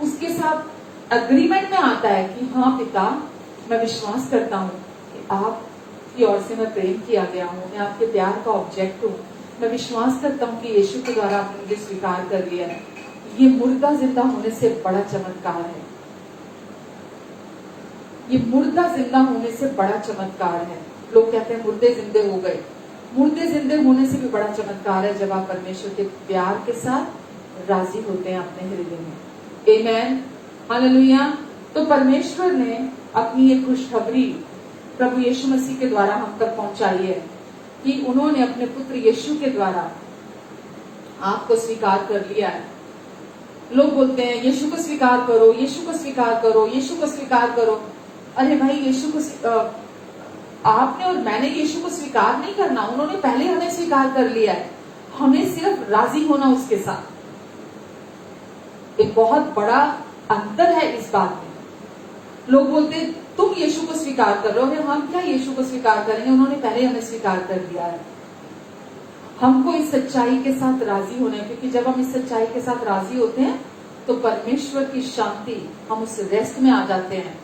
उसके साथ अग्रीमेंट में आता है कि हाँ पिता, मैं विश्वास करता हूँ कि आपकी ओर से मैं प्रेम किया गया हूँ, मैं आपके प्यार का ऑब्जेक्ट हूँ। मैं विश्वास करता हूँ कि यीशु के द्वारा आपने मुझे स्वीकार कर लिया है। ये मुर्दा जिंदा होने से बड़ा चमत्कार है। ये मुर्दा जिंदा होने से बड़ा चमत्कार है। लोग कहते हैं मुर्दे जिंदे हो गए। मुर्दे जिंदे होने से भी बड़ा चमत्कार है जब आप परमेश्वर के प्यार के साथ राजी होते हैं अपने हृदय में। आमेन, हालेलुया। तो परमेश्वर ने अपनी ये खुशखबरी प्रभु यीशु मसीह के द्वारा हम तक पहुंचाई है कि उन्होंने अपने पुत्र यीशु के द्वारा आपको स्वीकार कर लिया है। लोग बोलते हैं यीशु को स्वीकार करो, यीशु को स्वीकार करो, यीशु को स्वीकार करो। अरे भाई, यीशु को आपने और मैंने यीशु को स्वीकार नहीं करना, उन्होंने पहले हमें स्वीकार कर लिया है। हमें सिर्फ राजी होना उसके साथ। एक बहुत बड़ा अंतर है इस बात में। लोग बोलते हैं तुम यीशु को स्वीकार कर रहे हो, हम क्या यीशु को स्वीकार करेंगे, उन्होंने पहले हमें स्वीकार कर लिया है। हमको इस सच्चाई के साथ राजी होना है, क्योंकि जब हम इस सच्चाई के साथ राजी होते हैं तो परमेश्वर की शांति, हम उस रेस्ट में आ जाते हैं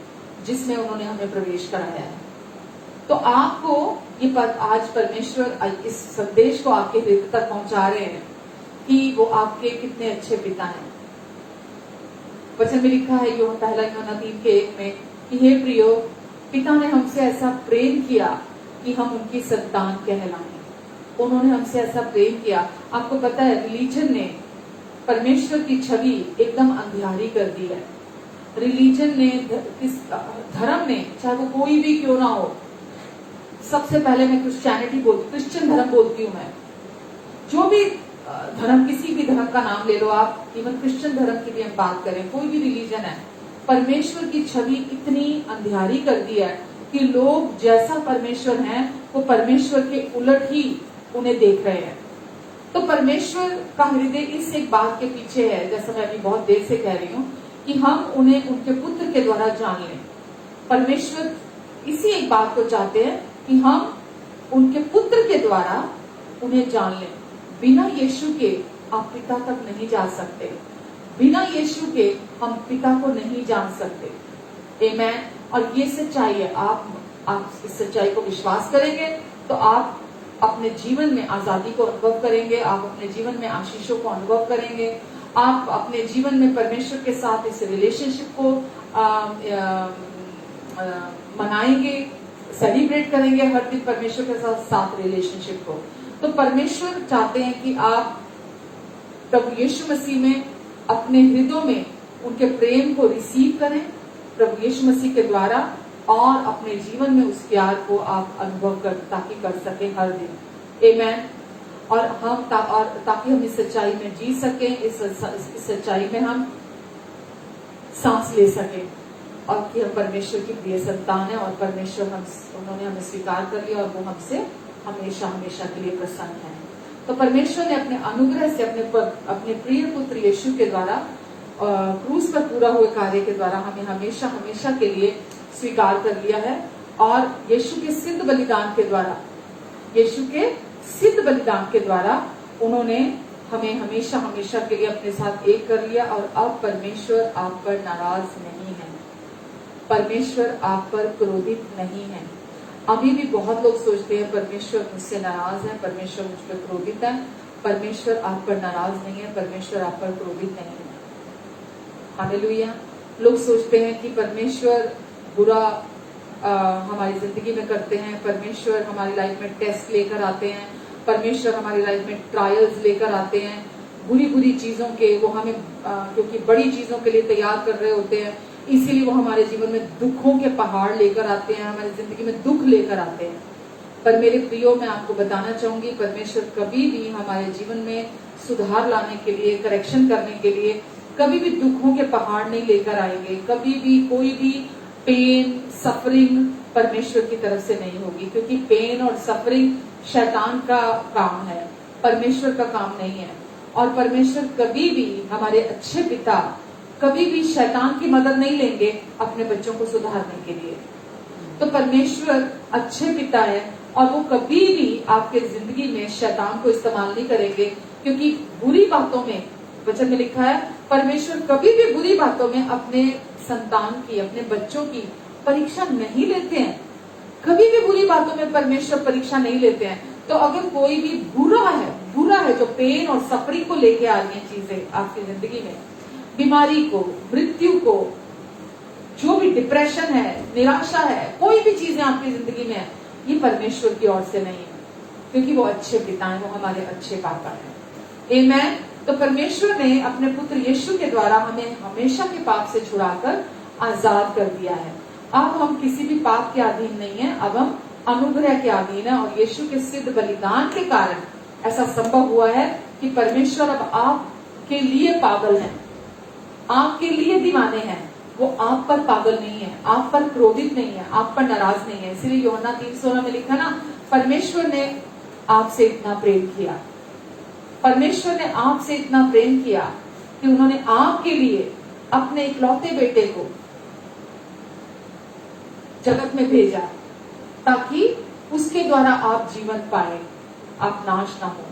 जिसमें उन्होंने हमें प्रवेश कराया है। तो आपको ये आज परमेश्वर इस संदेश को आपके हृदय तक पहुंचा रहे हैं कि वो आपके कितने अच्छे पिता हैं। वचन में लिखा है पहला यूहन्ना 3:1 में कि हे प्रियो, पिता ने हमसे ऐसा प्रेम किया कि हम उनकी संतान कहलाएं। उन्होंने हमसे ऐसा प्रेम किया। आपको पता है रिलीजन ने परमेश्वर की छवि एकदम अंधियारी कर दी है। रिलीजन ने, धर्म ने, चाहे वो कोई भी क्यों ना हो, सबसे पहले मैं क्रिश्चियन धर्म बोलती हूँ। मैं जो भी धर्म, किसी भी धर्म का नाम ले लो आप, इवन क्रिश्चियन धर्म की भी हम बात करें, कोई भी रिलीजन है, परमेश्वर की छवि इतनी अंधियारी कर दी है कि लोग जैसा परमेश्वर है वो परमेश्वर के उलट ही उन्हें देख रहे हैं। तो परमेश्वर का हृदय इस एक बात के पीछे है, जैसा मैं अभी बहुत देर से कह रही हूँ, कि हम उन्हें उनके पुत्र के द्वारा जान लें। परमेश्वर इसी एक बात को चाहते हैं कि हम उनके पुत्र के द्वारा उन्हें जान लें। बिना यीशु के आप पिता तक नहीं जा सकते। बिना यीशु के हम पिता को नहीं जान सकते। आमेन। और ये सच्चाई है। आप इस सच्चाई को विश्वास करेंगे तो आप अपने जीवन में आजादी को अनुभव करेंगे, आप अपने जीवन में आशीषों को अनुभव करेंगे, आप अपने जीवन में परमेश्वर के साथ इस रिलेशनशिप को मनाएंगे, सेलिब्रेट करेंगे हर दिन परमेश्वर के साथ रिलेशनशिप को। तो परमेश्वर चाहते हैं कि आप प्रभु यीशु मसीह में अपने हृदय में उनके प्रेम को रिसीव करें प्रभु यीशु मसीह के द्वारा, और अपने जीवन में उस प्यार को आप अनुभव कर सकें हर दिन। आमेन। और हम ताकि हम इस सच्चाई में जी सकें, इस सच्चाई में हम सांस ले सकें, और कि हम परमेश्वर की प्रिय संतान है, और परमेश्वर उन्होंने हमें स्वीकार कर लिया, और वो हमसे हमेशा हमेशा के लिए प्रसन्न है। तो परमेश्वर ने अपने अनुग्रह से अपने प्रिय पुत्र यीशु के द्वारा क्रूस पर पूरा हुए कार्य के द्वारा हमें हमेशा हमेशा के लिए स्वीकार कर लिया है, और यीशु के सिद्ध बलिदान के द्वारा उन्होंने हमें हमेशा हमेशा के लिए अपने साथ एक कर लिया। और अब परमेश्वर आप पर नाराज नहीं है, परमेश्वर आप पर क्रोधित नहीं है। अभी भी बहुत लोग सोचते हैं परमेश्वर मुझसे नाराज है, परमेश्वर मुझ पर क्रोधित है। परमेश्वर आप पर नाराज नहीं है, परमेश्वर आप पर क्रोधित नहीं है। हालेलुया। लोग सोचते हैं कि परमेश्वर बुरा हमारी जिंदगी में करते हैं, परमेश्वर हमारी लाइफ में टेस्ट लेकर आते हैं, परमेश्वर हमारी लाइफ में ट्रायल्स लेकर आते हैं, बुरी बुरी चीजों के, वो हमें क्योंकि बड़ी चीजों के लिए तैयार कर रहे होते हैं, इसीलिए वो हमारे जीवन में दुखों के पहाड़ लेकर आते हैं, हमारी जिंदगी में दुख लेकर आते हैं। पर मेरे प्रियो, मैं आपको बताना चाहूंगी, परमेश्वर कभी भी हमारे जीवन में सुधार लाने के लिए, करेक्शन करने के लिए कभी भी दुखों के पहाड़ नहीं लेकर आएंगे। कभी भी कोई भी पेन, सफरिंग परमेश्वर की तरफ से नहीं होगी, क्योंकि पेन और सफरिंग शैतान का काम है, परमेश्वर का काम नहीं है। और परमेश्वर कभी भी, हमारे अच्छे पिता कभी भी शैतान की मदद नहीं लेंगे अपने बच्चों को सुधारने के लिए। तो परमेश्वर अच्छे पिता है, और वो कभी भी आपके जिंदगी में शैतान को इस्तेमाल नहीं करेंगे, क्योंकि बुरी बातों में, वचन में लिखा है, परमेश्वर कभी भी बुरी बातों में अपने संतान की, अपने बच्चों की परीक्षा नहीं लेते हैं। कभी भी बुरी बातों में परमेश्वर परीक्षा नहीं लेते हैं। तो अगर कोई भी बुरा है जो पेन और सफरिंग को लेके आ रही है चीजें आपकी जिंदगी में, बीमारी को, मृत्यु को, जो भी डिप्रेशन है, निराशा है, कोई भी चीजें आपकी जिंदगी में है, ये परमेश्वर की ओर से नहीं है, क्योंकि वो अच्छे पिता हैं, वो हमारे अच्छे पापा हैं। आमेन। तो परमेश्वर ने अपने पुत्र यीशु के द्वारा हमें हमेशा के पाप से छुड़ाकर आजाद कर दिया है। अब हम किसी भी पाप के अधीन नहीं है, अब हम अनुग्रह के अधीन है, और यीशु के सिद्ध बलिदान के कारण ऐसा संभव हुआ है कि परमेश्वर अब आपके लिए पागल है, आपके लिए दीवाने हैं। वो आप पर पागल नहीं है, आप पर क्रोधित नहीं है, आप पर नाराज नहीं है। इसलिए यूहन्ना 3:16 में लिखा ना, परमेश्वर ने आपसे इतना प्रेम किया, परमेश्वर ने आपसे इतना प्रेम किया कि उन्होंने आपके लिए अपने इकलौते बेटे को जगत में भेजा, ताकि उसके द्वारा आप जीवन पाए, आप नाश ना हो।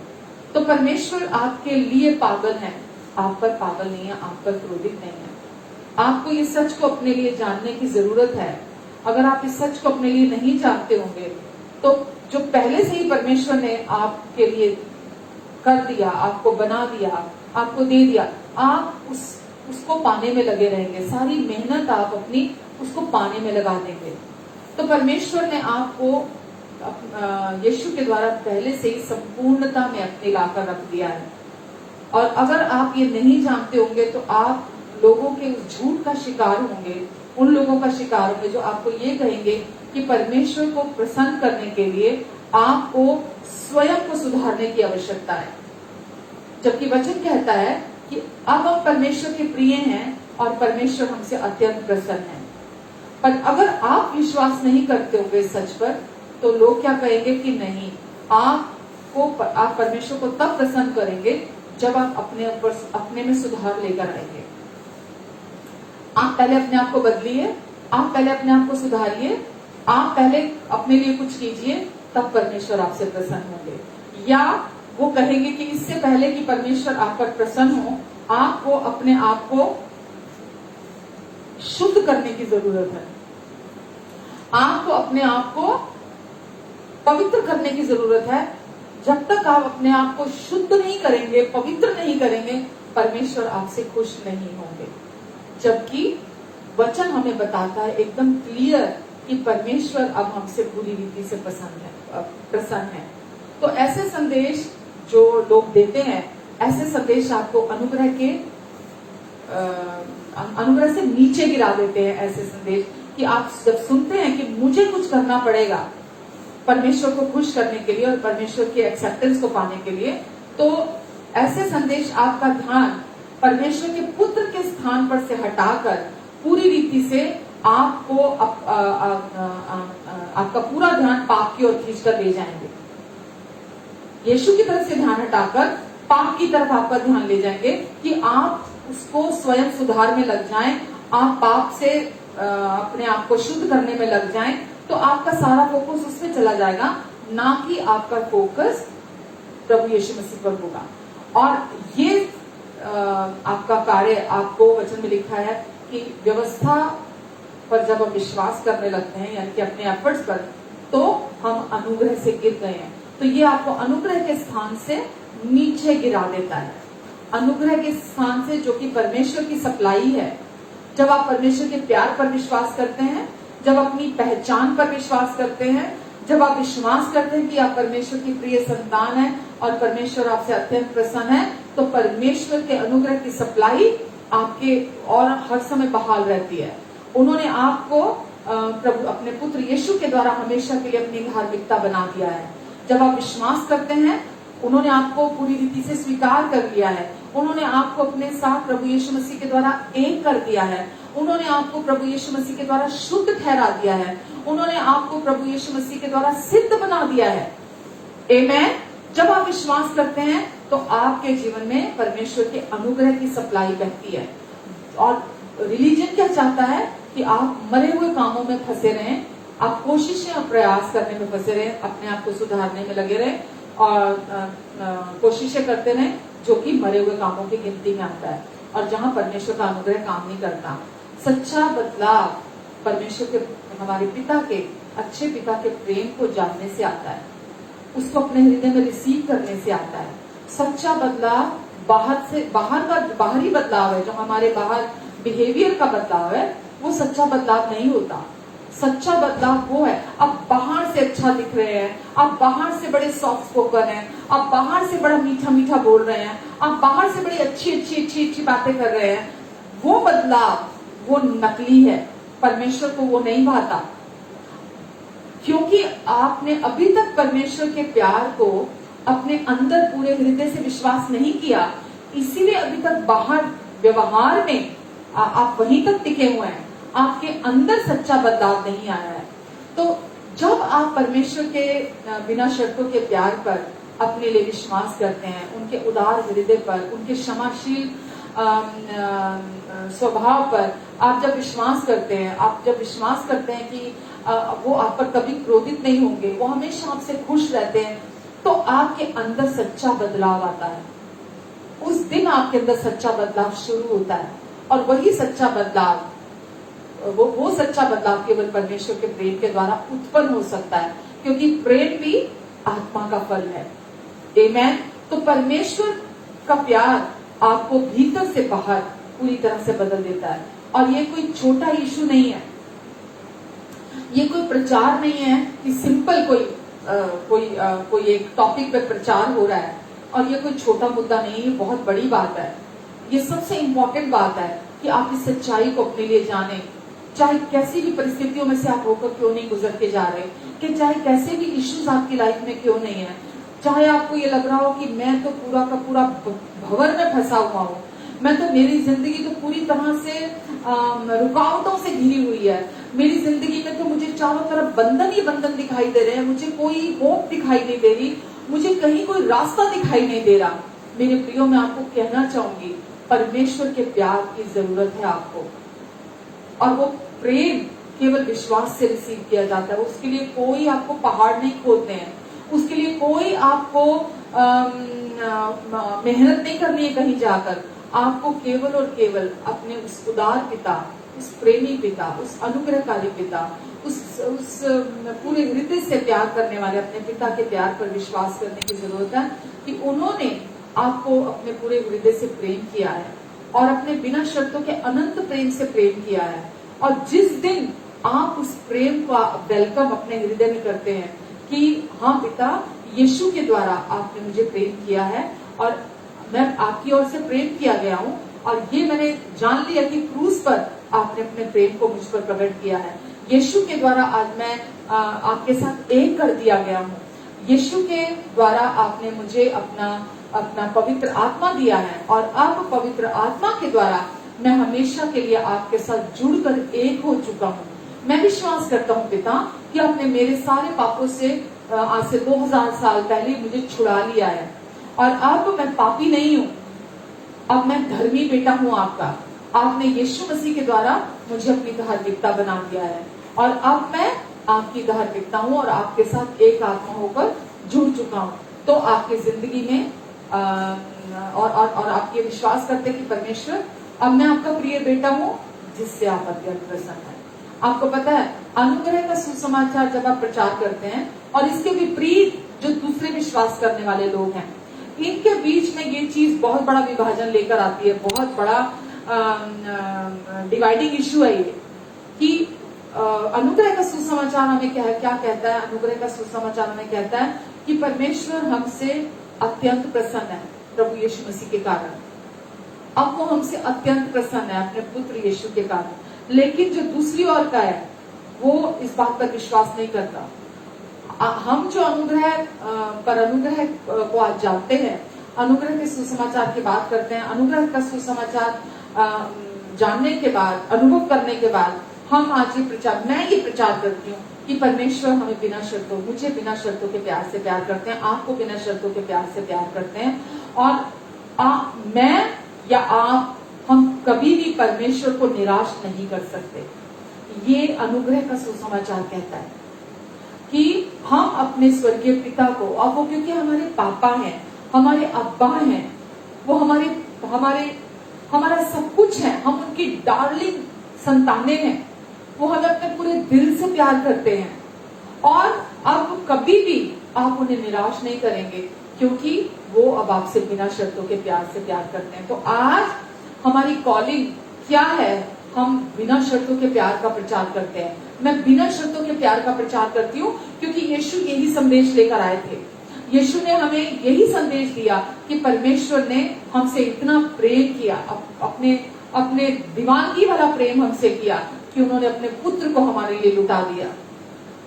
तो परमेश्वर आपके लिए पागल है, आप पर पागल नहीं है, आप पर क्रोधित नहीं है। आपको इस सच को अपने लिए जानने की जरूरत है। अगर आप इस सच को अपने लिए नहीं जानते होंगे, तो जो पहले से ही परमेश्वर ने आपके लिए कर दिया, आपको बना दिया, आपको दे दिया, आप उसको पाने में लगे रहेंगे, सारी मेहनत आप अपनी उसको पाने में लगा देंगे। तो परमेश्वर ने आपको यीशु के द्वारा पहले से ही संपूर्णता में अपने लाकर रख दिया है। और अगर आप ये नहीं जानते होंगे, तो आप लोगों के उस झूठ का शिकार होंगे, उन लोगों का शिकार होंगे जो आपको ये कहेंगे कि परमेश्वर को प्रसन्न करने के लिए आपको स्वयं को सुधारने की आवश्यकता है। जबकि वचन कहता है कि अब हम परमेश्वर के प्रिय हैं और परमेश्वर हमसे अत्यंत प्रसन्न है। पर अगर आप विश्वास नहीं करते होंगे इस सच पर, तो लोग क्या कहेंगे कि नहीं, आप परमेश्वर को तब प्रसन्न करेंगे जब आप अपने में सुधार लेकर आएंगे। आप पहले अपने आप को बदलिए, आप पहले अपने आप को सुधारिए, आप पहले अपने लिए कुछ कीजिए, तब परमेश्वर आपसे प्रसन्न होंगे। या वो कहेंगे कि इससे पहले कि परमेश्वर आप पर प्रसन्न हो, आपको अपने आप को शुद्ध करने की जरूरत है, आपको अपने आप को पवित्र करने की जरूरत है। जब तक आप अपने आप को शुद्ध नहीं करेंगे, पवित्र नहीं करेंगे, परमेश्वर आपसे खुश नहीं होंगे। जबकि वचन हमें बताता है एकदम क्लियर कि परमेश्वर अब हमसे पूरी रीति से प्रसन्न है। तो ऐसे संदेश जो लोग देते हैं, ऐसे संदेश आपको अनुग्रह से नीचे गिरा देते हैं। ऐसे संदेश कि आप जब सुनते हैं कि मुझे कुछ करना पड़ेगा परमेश्वर को खुश करने के लिए और परमेश्वर के एक्सेप्टेंस को पाने के लिए, तो ऐसे संदेश आपका ध्यान परमेश्वर के पुत्र के स्थान पर से हटाकर पूरी रीति से आपको आपका पूरा ध्यान पाप की ओर खींचकर ले जाएंगे। यीशु की तरफ से ध्यान हटाकर पाप की तरफ आपका ध्यान ले जाएंगे कि आप उसको स्वयं सुधार में लग जाएं, आप पाप से अपने आप को शुद्ध करने में लग जाएं। तो आपका सारा फोकस उसमें चला जाएगा, ना कि आपका फोकस प्रभु यीशु मसीह पर होगा। और ये आपका कार्य, आपको वचन में लिखा है कि व्यवस्था पर जब हम विश्वास करने लगते हैं, यानी कि अपने एफर्ट्स पर, तो हम अनुग्रह से गिर गए हैं। तो ये आपको अनुग्रह के स्थान से नीचे गिरा देता है। अनुग्रह के स्थान से, जो कि परमेश्वर की सप्लाई है। जब आप परमेश्वर के प्यार पर विश्वास करते हैं, जब अपनी पहचान पर विश्वास करते हैं, जब आप विश्वास करते हैं कि आप परमेश्वर की प्रिय संतान हैं और परमेश्वर आपसे अत्यंत प्रसन्न है, तो परमेश्वर के अनुग्रह की सप्लाई आपके और हर समय बहाल रहती है। उन्होंने आपको प्रभु अपने पुत्र यीशु के द्वारा हमेशा के लिए अपनी धार्मिकता बना दिया है। जब आप विश्वास करते हैं, उन्होंने आपको पूरी रीति से स्वीकार कर लिया है। उन्होंने आपको अपने साथ प्रभु यीशु मसीह के द्वारा एक कर दिया है। उन्होंने आपको प्रभु यीशु मसीह के द्वारा शुद्ध ठहरा दिया है। उन्होंने आपको प्रभु यीशु मसीह के द्वारा सिद्ध बना दिया है। आमेन। जब आप विश्वास करते हैं तो आपके जीवन में परमेश्वर के अनुग्रह की सप्लाई बहती है। और रिलीजन क्या चाहता है कि आप मरे हुए कामों में फंसे रहें, आप कोशिशें और प्रयास करने में फंसे रहें, अपने आप को सुधारने में लगे रहें और कोशिशें करते रहें, जो कि मरे हुए कामों की गिनती में आता है और जहां परमेश्वर का अनुग्रह काम नहीं करता। सच्चा बदलाव परमेश्वर के, हमारे पिता के, अच्छे पिता के प्रेम को जानने से आता है, उसको अपने हृदय में रिसीव करने से आता है। सच्चा बदलाव बाहरी बदलाव है, जो हमारे बाहर बिहेवियर का बदलाव है, वो सच्चा बदलाव नहीं होता। सच्चा बदलाव वो है, आप बाहर से अच्छा दिख रहे हैं, आप बाहर से बड़े सॉफ्ट स्पोकन हैं, आप बाहर से बड़ा मीठा मीठा बोल रहे हैं, आप बाहर से बड़ी अच्छी बातें कर रहे हैं। वो बदलाव वो नकली है, परमेश्वर को वो नहीं भाता। क्योंकि आपने अभी तक परमेश्वर के प्यार को अपने अंदर पूरे हृदय से विश्वास नहीं किया, इसीलिए अभी तक बाहर व्यवहार में आप वहीं तक टिके हुए हैं, आपके अंदर सच्चा बदलाव नहीं आया है। तो जब आप परमेश्वर के बिना शर्तों के प्यार पर अपने लिए विश्वास करते हैं, उनके उदार हृदय पर, उनके क्षमाशील स्वभाव पर आप जब विश्वास करते हैं, आप जब विश्वास करते हैं कि वो आप पर कभी क्रोधित नहीं होंगे, वो हमेशा आपसे खुश रहते हैं, तो आपके अंदर सच्चा बदलाव आता है। उस दिन आपके अंदर सच्चा बदलाव शुरू होता है। और वही सच्चा बदलाव, वो सच्चा बदलाव केवल परमेश्वर के प्रेम के द्वारा उत्पन्न हो सकता है, क्योंकि प्रेम भी आत्मा का फल है। आमेन। तो परमेश्वर का प्यार आपको भीतर से बाहर पूरी तरह से बदल देता है। और ये कोई छोटा इशू नहीं है, ये कोई प्रचार नहीं है कि सिंपल कोई एक टॉपिक पे प्रचार हो रहा है, और ये कोई छोटा मुद्दा नहीं है, बहुत बड़ी बात है। ये सबसे इम्पोर्टेंट बात है कि आप इस सच्चाई को अपने लिए जानें, चाहे कैसी भी परिस्थितियों में से आप होकर क्यों नहीं गुजर के जा रहे, कि चाहे कैसे भी इश्यूज आपकी लाइफ में क्यों नहीं है, चाहे आपको ये लग रहा हो कि मैं तो पूरा का पूरा भंवर में फंसा हुआ हूँ, मैं तो, मेरी जिंदगी तो पूरी तरह से रुकावटों से घिरी हुई है, मेरी जिंदगी में तो मुझे चारों तरफ बंधन ही बंधन दिखाई दे रहे हैं, मुझे कोई होप दिखाई नहीं दे रही, मुझे कहीं कोई रास्ता दिखाई नहीं दे रहा। मेरे प्रियो, मैं आपको कहना चाहूंगी, परमेश्वर के प्यार की जरूरत है आपको, और वो प्रेम केवल विश्वास से रिसीव किया जाता है। उसके लिए कोई आपको पहाड़ नहीं खोदने हैं, उसके लिए कोई आपको मेहनत नहीं करनी है कहीं जाकर। आपको केवल और केवल अपने उस उदार पिता, उस प्रेमी पिता, उस अनुग्रहकारी पिता, उस पूरे हृदय से प्यार करने वाले अपने पिता के प्यार पर विश्वास करने की जरूरत है कि उन्होंने आपको अपने पूरे हृदय से प्रेम किया है और अपने बिना शर्तों के अनंत प्रेम से प्रेम किया है। और जिस दिन आप उस प्रेम का वेलकम अपने हृदय में करते हैं कि हाँ पिता, यीशु के द्वारा आपने मुझे प्रेम किया है और मैं आपकी ओर से प्रेम किया गया हूँ, और ये मैंने जान लिया कि क्रूस पर आपने अपने प्रेम को मुझ पर प्रकट किया है। यीशु के द्वारा आज मैं आपके साथ एक कर दिया गया हूँ। यीशु के द्वारा आपने मुझे अपना पवित्र आत्मा दिया है, और अब पवित्र आत्मा के द्वारा मैं हमेशा के लिए आपके साथ जुड़कर एक हो चुका हूँ। मैं विश्वास करता हूँ पिता कि आपने मेरे सारे पापों से आज से 2000 साल पहले मुझे छुड़ा लिया है, और अब मैं पापी नहीं हूँ, अब मैं धर्मी बेटा हूँ आपका। आपने यीशु मसीह के द्वारा मुझे अपनी धार्मिकता बना दिया है, और अब मैं आपकी धार्मिकता हूँ और आपके साथ एक आत्मा होकर जुड़ चुका हूँ। तो आपकी जिंदगी में और आप ये विश्वास करते हैं कि परमेश्वर, अब मैं आपका प्रिय बेटा हूँ जिससे आप अत्यंत प्रसन्न हैं। आपको पता है, अनुग्रह का सुसमाचार जब आप प्रचार करते हैं और इसके विपरीत जो दूसरे विश्वास करने वाले लोग हैं, इनके बीच में ये चीज बहुत बड़ा विभाजन लेकर आती है, बहुत बड़ा डिवाइडिंग इश्यू है ये कि अनुग्रह का सुसमाचार हमें क्या कहता है। अनुग्रह का सुसमाचार हमें कहता है कि परमेश्वर हमसे अत्यंत प्रसन्न है प्रभु यीशु मसीह के कारण। अब वो हमसे अत्यंत प्रसन्न है अपने पुत्र यीशु के कारण। लेकिन जो दूसरी ओर का है वो इस बात पर विश्वास नहीं करता। हम जो अनुग्रह को आज जानते हैं, अनुग्रह के सुसमाचार की बात करते हैं, अनुग्रह का सुसमाचार जानने के बाद, अनुभव करने के बाद हम आज मैं ये प्रचार करती हूँ कि परमेश्वर हमें बिना शर्तों, मुझे बिना शर्तों के प्यार से प्यार करते हैं, आपको बिना शर्तों के प्यार से प्यार करते हैं। और मैं या आप, हम कभी भी परमेश्वर को निराश नहीं कर सकते। ये अनुग्रह का सुसमाचार कहता है कि हम अपने स्वर्गीय पिता को, अब वो क्योंकि हमारे पापा हैं, हमारे अब्बा हैं, वो हमारा सब कुछ है, हम उनकी डार्लिंग संतानें हैं, वो हमें अपने पूरे दिल से प्यार करते हैं, और अब कभी भी आप उन्हें निराश नहीं करेंगे क्योंकि वो अब आपसे बिना शर्तों के प्यार से प्यार करते हैं। तो आज हमारी कॉलिंग क्या है? हम बिना शर्तों के प्यार का प्रचार करते हैं। मैं बिना शर्तों के प्यार का प्रचार करती हूँ क्योंकि यीशु यही संदेश लेकर आए थे। यीशु ने हमें यही संदेश दिया कि परमेश्वर ने हमसे इतना प्रेम किया, अपने दीवानगी वाला प्रेम हमसे किया कि उन्होंने अपने पुत्र को हमारे लिए लुटा दिया,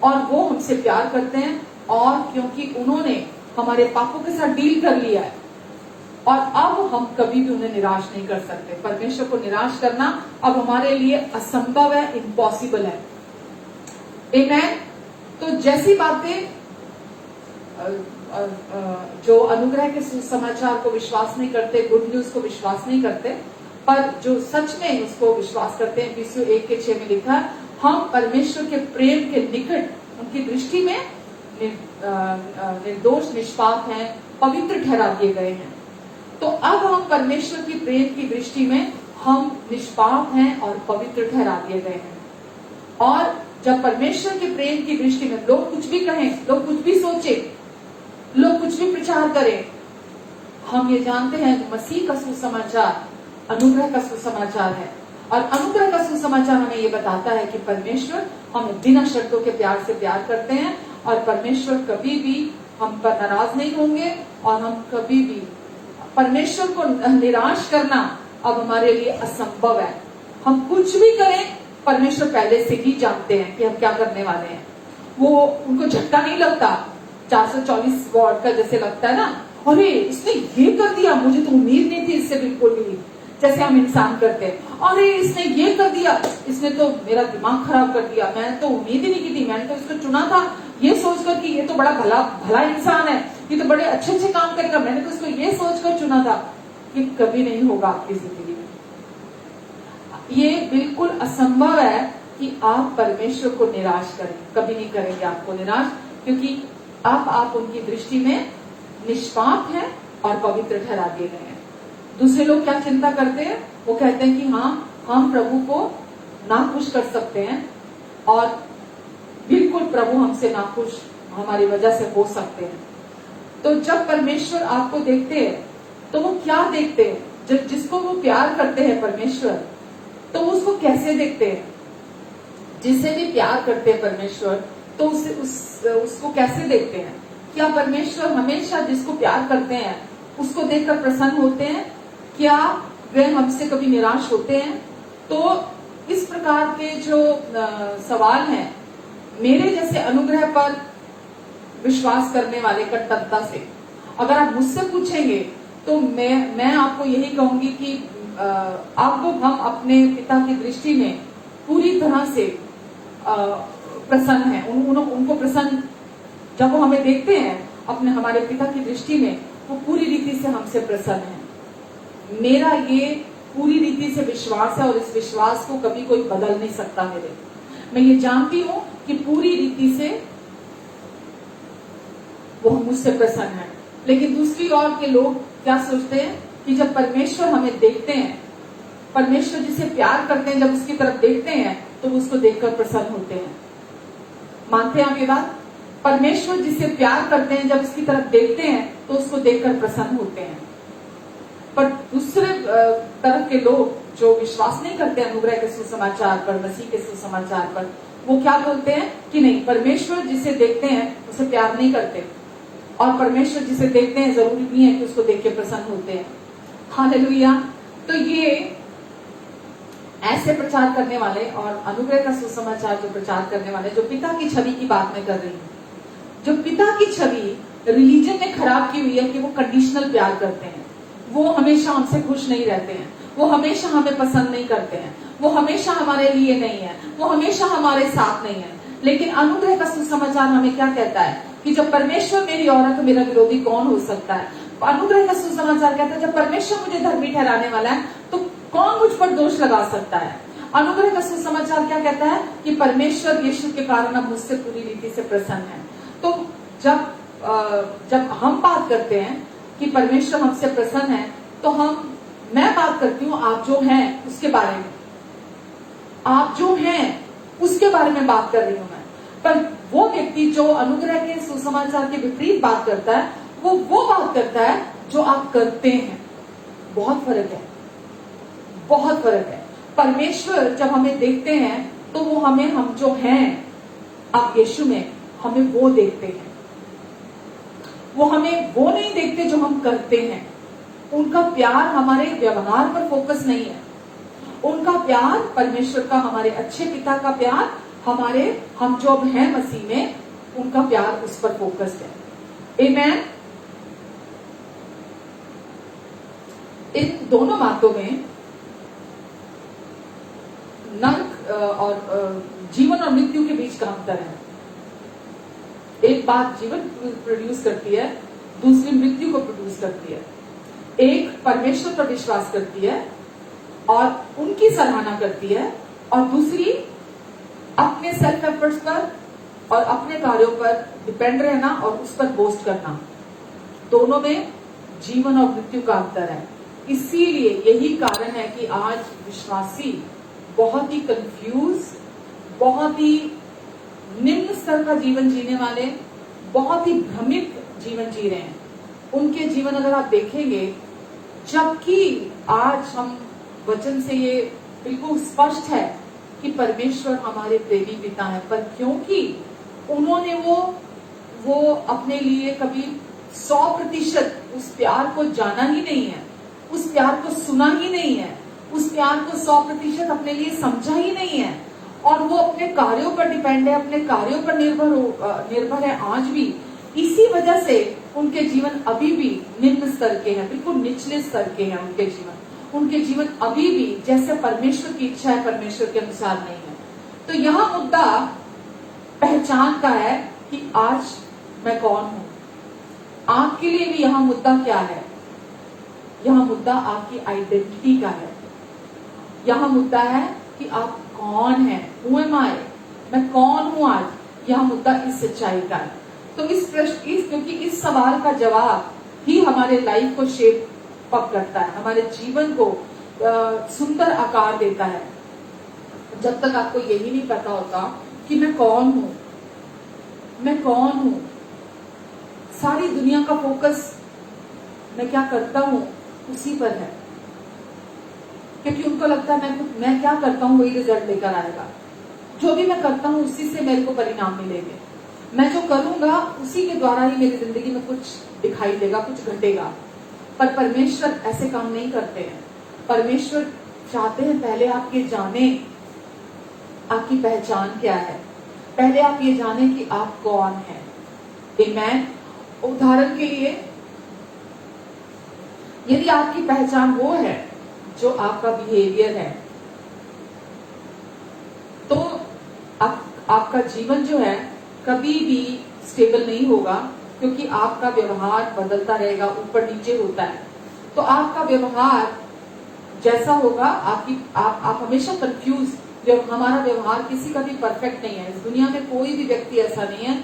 और वो हमसे प्यार करते हैं, और क्योंकि उन्होंने हमारे पापों के साथ डील कर लिया है, और अब हम कभी भी उन्हें निराश नहीं कर सकते। परमेश्वर को निराश करना अब हमारे लिए असंभव है, इम्पॉसिबल है। आमेन। तो जैसी बातें जो अनुग्रह के सुसमाचार को विश्वास नहीं करते, गुड न्यूज को विश्वास नहीं करते, पर जो सच में उसको विश्वास करते हैं, इफिसियों 1:6 में लिखा है, हम परमेश्वर के प्रेम के निकट, उनकी दृष्टि में निर्दोष, निष्पाप हैं, पवित्र ठहरा दिए गए हैं। तो अब हम परमेश्वर की प्रेम की दृष्टि में हम निष्पाप हैं और पवित्र ठहरा दिए गए हैं। और जब परमेश्वर के प्रेम की दृष्टि में लोग कुछ भी कहें, लोग कुछ भी सोचे, लोग कुछ भी प्रचार करें, हम ये जानते हैं मसीह का सुसमाचार अनुग्रह का सुसमाचार है, और अनुग्रह का सुसमाचार हमें ये बताता है कि परमेश्वर हमें बिना शर्तों के प्यार से प्यार करते हैं, और परमेश्वर कभी भी हम पर नाराज नहीं होंगे, और हम कभी भी परमेश्वर को निराश करना अब हमारे लिए असंभव है। हम कुछ भी करें, परमेश्वर पहले से ही जानते हैं कि हम क्या करने वाले हैं। वो उनको झटका नहीं लगता 424 वॉट का जैसे लगता है ना, अरे इसने ये कर दिया, मुझे तो उम्मीद नहीं थी इससे बिल्कुल भी, जैसे हम इंसान करते हैं, अरे इसने ये कर दिया, इसने तो मेरा दिमाग खराब कर दिया, मैंने तो उम्मीद ही नहीं की थी, मैंने तो इसको चुना था ये सोचकर कि ये तो बड़ा भला इंसान है, ये तो बड़े अच्छे काम करेगा, मैंने तो इसको ये सोचकर चुना था। ये कभी नहीं होगा आपकी जिंदगी में। ये बिल्कुल असंभव है कि आप परमेश्वर को निराश करें, कभी नहीं करेंगे आपको निराश, क्योंकि अब आप उनकी दृष्टि में निष्पाप हैं और पवित्र ठहरा दिए गए हैं। दूसरे लोग क्या चिंता करते हैं? वो कहते हैं कि हाँ, हम प्रभु को नाखुश कर सकते हैं, और बिल्कुल प्रभु हमसे नाखुश हमारी वजह से हो सकते हैं। तो जब परमेश्वर आपको देखते हैं तो वो क्या देखते हैं? जब जिसको वो प्यार करते हैं परमेश्वर, तो उसको कैसे देखते हैं? जिसे भी प्यार करते हैं परमेश्वर, तो उसको कैसे देखते हैं? क्या परमेश्वर हमेशा जिसको प्यार करते हैं उसको देखकर प्रसन्न होते हैं? क्या वे हमसे कभी निराश होते हैं? तो इस प्रकार के जो सवाल हैं, मेरे जैसे अनुग्रह पर विश्वास करने वाले कट्टरता से अगर आप मुझसे पूछेंगे, तो मैं आपको यही कहूंगी कि आपको हम अपने पिता की दृष्टि में पूरी तरह से प्रसन्न है। उनको प्रसन्न जब वो हमें देखते हैं, अपने हमारे पिता की दृष्टि में वो पूरी रीति से हमसे प्रसन्न है। मेरा ये पूरी रीति से विश्वास है और इस विश्वास को कभी कोई बदल नहीं सकता। मैं ये जानती हूं कि पूरी रीति से वो मुझसे प्रसन्न है। लेकिन दूसरी ओर के लोग क्या सोचते हैं कि जब परमेश्वर हमें देखते हैं, परमेश्वर जिसे प्यार करते हैं, जब उसकी तरफ देखते हैं तो उसको देखकर प्रसन्न होते हैं। मानते हैं आप ये बात? परमेश्वर जिसे प्यार करते हैं, जब उसकी तरफ देखते हैं तो उसको देखकर प्रसन्न होते हैं। पर दूसरे तरफ के लोग जो विश्वास नहीं करते अनुग्रह के सुसमाचार पर, मसीह के सुसमाचार पर, वो क्या बोलते हैं कि नहीं, परमेश्वर जिसे देखते हैं उसे प्यार नहीं करते, और परमेश्वर जिसे देखते हैं जरूरी नहीं है कि उसको देख के प्रसन्न होते हैं। हालेलुया। तो ये ऐसे प्रचार करने वाले और अनुग्रह का सुसमाचार जो प्रचार करने वाले, जो पिता की छवि की बात मैं कर रही हूँ, जो पिता की छवि रिलीजन ने खराब की हुई है कि वो कंडीशनल प्यार करते हैं, वो हमेशा हमसे खुश नहीं रहते हैं, वो हमेशा हमें पसंद नहीं करते हैं, वो हमेशा हमारे लिए नहीं है, वो हमेशा हमारे साथ नहीं है। लेकिन अनुग्रह का सुसमाचार हमें क्या कहता है कि जब परमेश्वर मेरी और है तो मेरा विरोधी कौन हो सकता है? अनुग्रह का सुसमाचार कहता है जब परमेश्वर मुझे धर्मी ठहराने वाला है तो कौन मुझ पर दोष लगा सकता है? अनुग्रह का सुसमाचार क्या कहता है कि परमेश्वर यीशु के कारण अब मुझसे पूरी रीति से प्रसन्न है। तो जब हम बात करते हैं कि परमेश्वर हमसे प्रसन्न है, तो मैं बात करती हूँ आप जो हैं उसके बारे में, आप जो हैं उसके बारे में बात कर रही हूं मैं। पर वो व्यक्ति जो अनुग्रह के सुसमाचार के विपरीत बात करता है, वो बात करता है जो आप करते हैं। बहुत फर्क है, बहुत फर्क है। परमेश्वर जब हमें देखते हैं तो वो हम जो हैं आप यीशु में, हमें वो देखते हैं। वो हमें वो नहीं देखते जो हम करते हैं। उनका प्यार हमारे व्यवहार पर फोकस नहीं है। उनका प्यार, परमेश्वर का, हमारे अच्छे पिता का प्यार, हम जो अब हैं मसीह में, उनका प्यार उस पर फोकस्ड है। आमेन। इन दोनों बातों में नरक और जीवन और मृत्यु के बीच का अंतर है। एक बात जीवन प्रोड्यूस करती है, दूसरी मृत्यु को प्रोड्यूस करती है। एक परमेश्वर पर विश्वास करती है और उनकी सराहना करती है, और दूसरी अपने सेल्फ एफर्ट्स पर और अपने कार्यों पर डिपेंड रहना और उस पर बोस्ट करना। दोनों में जीवन और मृत्यु का अंतर है। इसीलिए यही कारण है कि आज विश्वासी बहुत ही कंफ्यूज, बहुत ही निम्न स्तर का जीवन जीने वाले, बहुत ही भ्रमित जीवन जी रहे हैं। उनके जीवन अगर आप देखेंगे, जबकि आज हम वचन से ये बिल्कुल स्पष्ट है कि परमेश्वर हमारे प्रेमी पिता है, पर क्योंकि उन्होंने वो अपने लिए कभी 100% उस प्यार को जाना ही नहीं है, उस प्यार को सुना ही नहीं है, उस प्यार को 100% अपने लिए समझा ही नहीं है, और वो अपने कार्यों पर डिपेंड है, अपने कार्यों पर निर्भर है आज भी। इसी वजह से उनके जीवन अभी भी निम्न स्तर के हैं, बिल्कुल निचले स्तर के हैं। उनके जीवन अभी भी जैसे परमेश्वर की इच्छा है, परमेश्वर के अनुसार नहीं है। तो यहाँ मुद्दा पहचान का है कि आज मैं कौन हूं। आपके लिए भी यहाँ मुद्दा क्या है? यहाँ मुद्दा आपकी आइडेंटिटी का है। यहाँ मुद्दा है कि आप कौन है। हु एम आई, मैं कौन हूं आज। यहाँ मुद्दा इस सच्चाई का है। तो क्योंकि इस सवाल का जवाब ही हमारे लाइफ को शेप अप करता है, हमारे जीवन को सुंदर आकार देता है। जब तक आपको यही नहीं पता होता कि मैं कौन हूं, मैं कौन हूं, सारी दुनिया का फोकस मैं क्या करता हूं उसी पर है, क्योंकि उनको लगता है मैं क्या करता हूँ वही रिजल्ट लेकर आएगा, जो भी मैं करता हूँ उसी से मेरे को परिणाम मिलेंगे, मैं जो करूंगा उसी के द्वारा ही मेरी जिंदगी में कुछ दिखाई देगा, कुछ घटेगा। पर परमेश्वर ऐसे काम नहीं करते हैं। परमेश्वर चाहते हैं पहले आप ये जाने आपकी पहचान क्या है, पहले आप ये जाने कि आप कौन है। आमीन। उदाहरण के लिए यदि आपकी पहचान वो है जो आपका बिहेवियर है, तो आपका जीवन जो है कभी भी स्टेबल नहीं होगा, क्योंकि आपका व्यवहार बदलता रहेगा, ऊपर नीचे होता है। तो आपका व्यवहार जैसा होगा आप हमेशा कंफ्यूज। हमारा व्यवहार किसी का भी परफेक्ट नहीं है। इस दुनिया में कोई भी व्यक्ति ऐसा नहीं है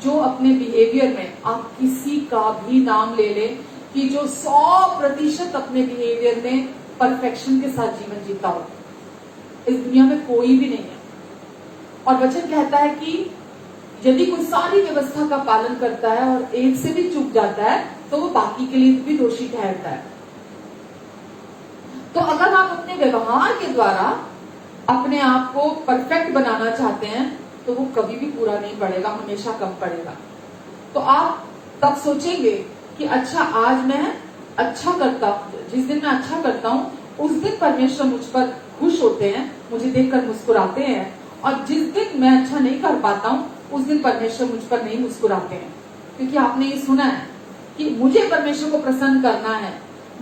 जो अपने बिहेवियर में, आप किसी का भी नाम ले लें कि जो 100% अपने बिहेवियर में परफेक्शन के साथ जीवन जीता हो, इस दुनिया में कोई भी नहीं है। और वचन कहता है कि यदि कोई सारी व्यवस्था का पालन करता है और एक से भी चूक जाता है तो वो बाकी के लिए भी दोषी ठहरता है। तो अगर आप अपने व्यवहार के द्वारा अपने आप को परफेक्ट बनाना चाहते हैं तो वो कभी भी पूरा नहीं पड़ेगा, हमेशा कम पड़ेगा। तो आप तब सोचेंगे कि अच्छा आज मैं अच्छा करता हूं, जिस दिन मैं अच्छा करता हूं उस दिन परमेश्वर मुझ पर खुश होते हैं, मुझे देखकर मुस्कुराते हैं, और जिस दिन मैं अच्छा नहीं कर पाता हूं उस दिन परमेश्वर मुझ पर नहीं मुस्कुराते हैं। क्योंकि आपने ये सुना है कि मुझे परमेश्वर को प्रसन्न करना है,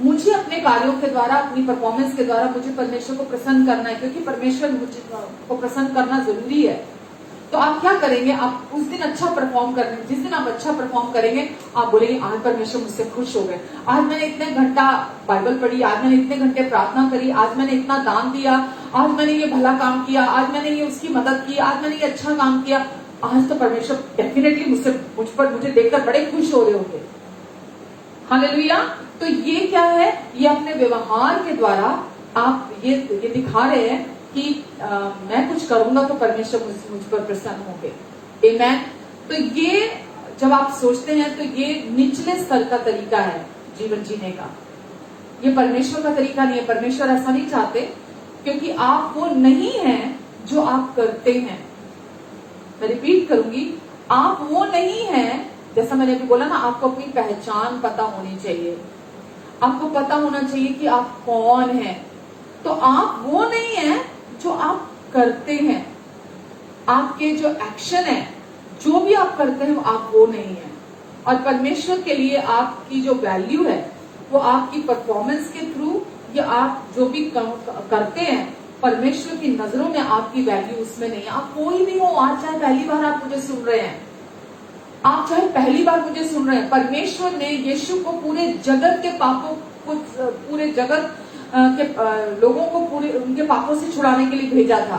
मुझे अपने कार्यों के द्वारा, अपनी परफॉर्मेंस के द्वारा मुझे परमेश्वर को प्रसन्न करना है, क्योंकि परमेश्वर मुझे को प्रसन्न करना जरूरी है। तो आप क्या करेंगे, आप उस दिन अच्छा परफॉर्म करेंगे। जिस दिन आप अच्छा परफॉर्म करेंगे आप बोलेंगे आज परमेश्वर मुझसे खुश हो गए, आज मैंने इतने घंटा बाइबल पढ़ी, आज मैंने इतने घंटे प्रार्थना करी, आज मैंने इतना दान दिया, आज मैंने ये भला काम किया, आज मैंने ये उसकी मदद की, आज मैंने ये अच्छा काम किया, आज तो परमेश्वर डेफिनेटली मुझे देखकर बड़े खुश हो रहे होंगे। हालेलुया। तो ये क्या है, ये अपने व्यवहार के द्वारा आप ये दिखा रहे हैं कि मैं कुछ करूंगा तो परमेश्वर मुझ पर प्रसन्न होंगे। आमीन। तो ये जब आप सोचते हैं तो ये निचले स्तर का तरीका है जीवन जीने का, ये परमेश्वर का तरीका नहीं है। परमेश्वर ऐसा नहीं चाहते, क्योंकि आप वो नहीं हैं जो आप करते हैं। मैं रिपीट करूंगी, आप वो नहीं हैं, जैसा मैंने अभी बोला ना, आपको अपनी पहचान पता होनी चाहिए, आपको पता होना चाहिए कि आप कौन हैं। तो आप वो नहीं हैं जो आप करते हैं, आपके जो एक्शन है, जो भी आप करते हैं आप वो नहीं है। और परमेश्वर के लिए आपकी जो वैल्यू है वो आपकी परफॉर्मेंस के थ्रू, या आप जो भी करते हैं, परमेश्वर की नजरों में आपकी वैल्यू उसमें नहीं है। आप कोई भी हो, आज चाहे पहली बार आप मुझे सुन रहे हैं, आप चाहे पहली बार मुझे सुन रहे हैं, परमेश्वर ने यीशु को पूरे जगत के पापों को, पूरे जगत के लोगों को पूरे उनके पापों से छुड़ाने के लिए भेजा था।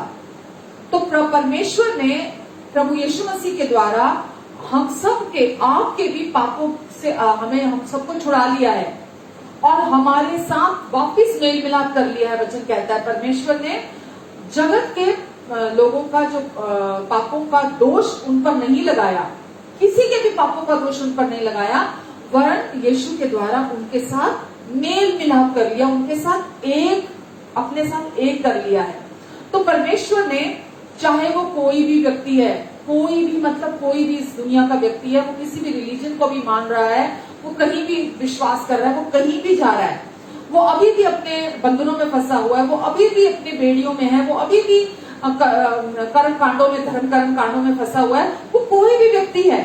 तो परमेश्वर ने प्रभु यीशु मसीह के द्वारा हम सब के, आपके भी पापों से हम सबको छुड़ा लिया है और हमारे साथ वापिस मेल मिलाप कर लिया है। वचन कहता है परमेश्वर ने जगत के लोगों का जो पापों का दोष उन पर नहीं लगाया, किसी के भी पापों का दोष उन पर नहीं लगाया, वरन यीशु के द्वारा उनके साथ मेल मिलाप कर लिया, उनके साथ एक, अपने साथ एक कर लिया है। तो परमेश्वर ने, चाहे वो कोई भी व्यक्ति है, कोई भी मतलब कोई भी इस दुनिया का व्यक्ति है, वो किसी भी रिलीजन को भी मान रहा है, वो कहीं भी विश्वास कर रहा है, वो कहीं भी जा रहा है, वो अभी भी अपने बंधनों में फंसा हुआ है, वो अभी भी अपने बेड़ियों में है, वो अभी भी कर्म कांडों में, धर्म कर्म कांडों में फंसा हुआ है, वो कोई भी व्यक्ति है,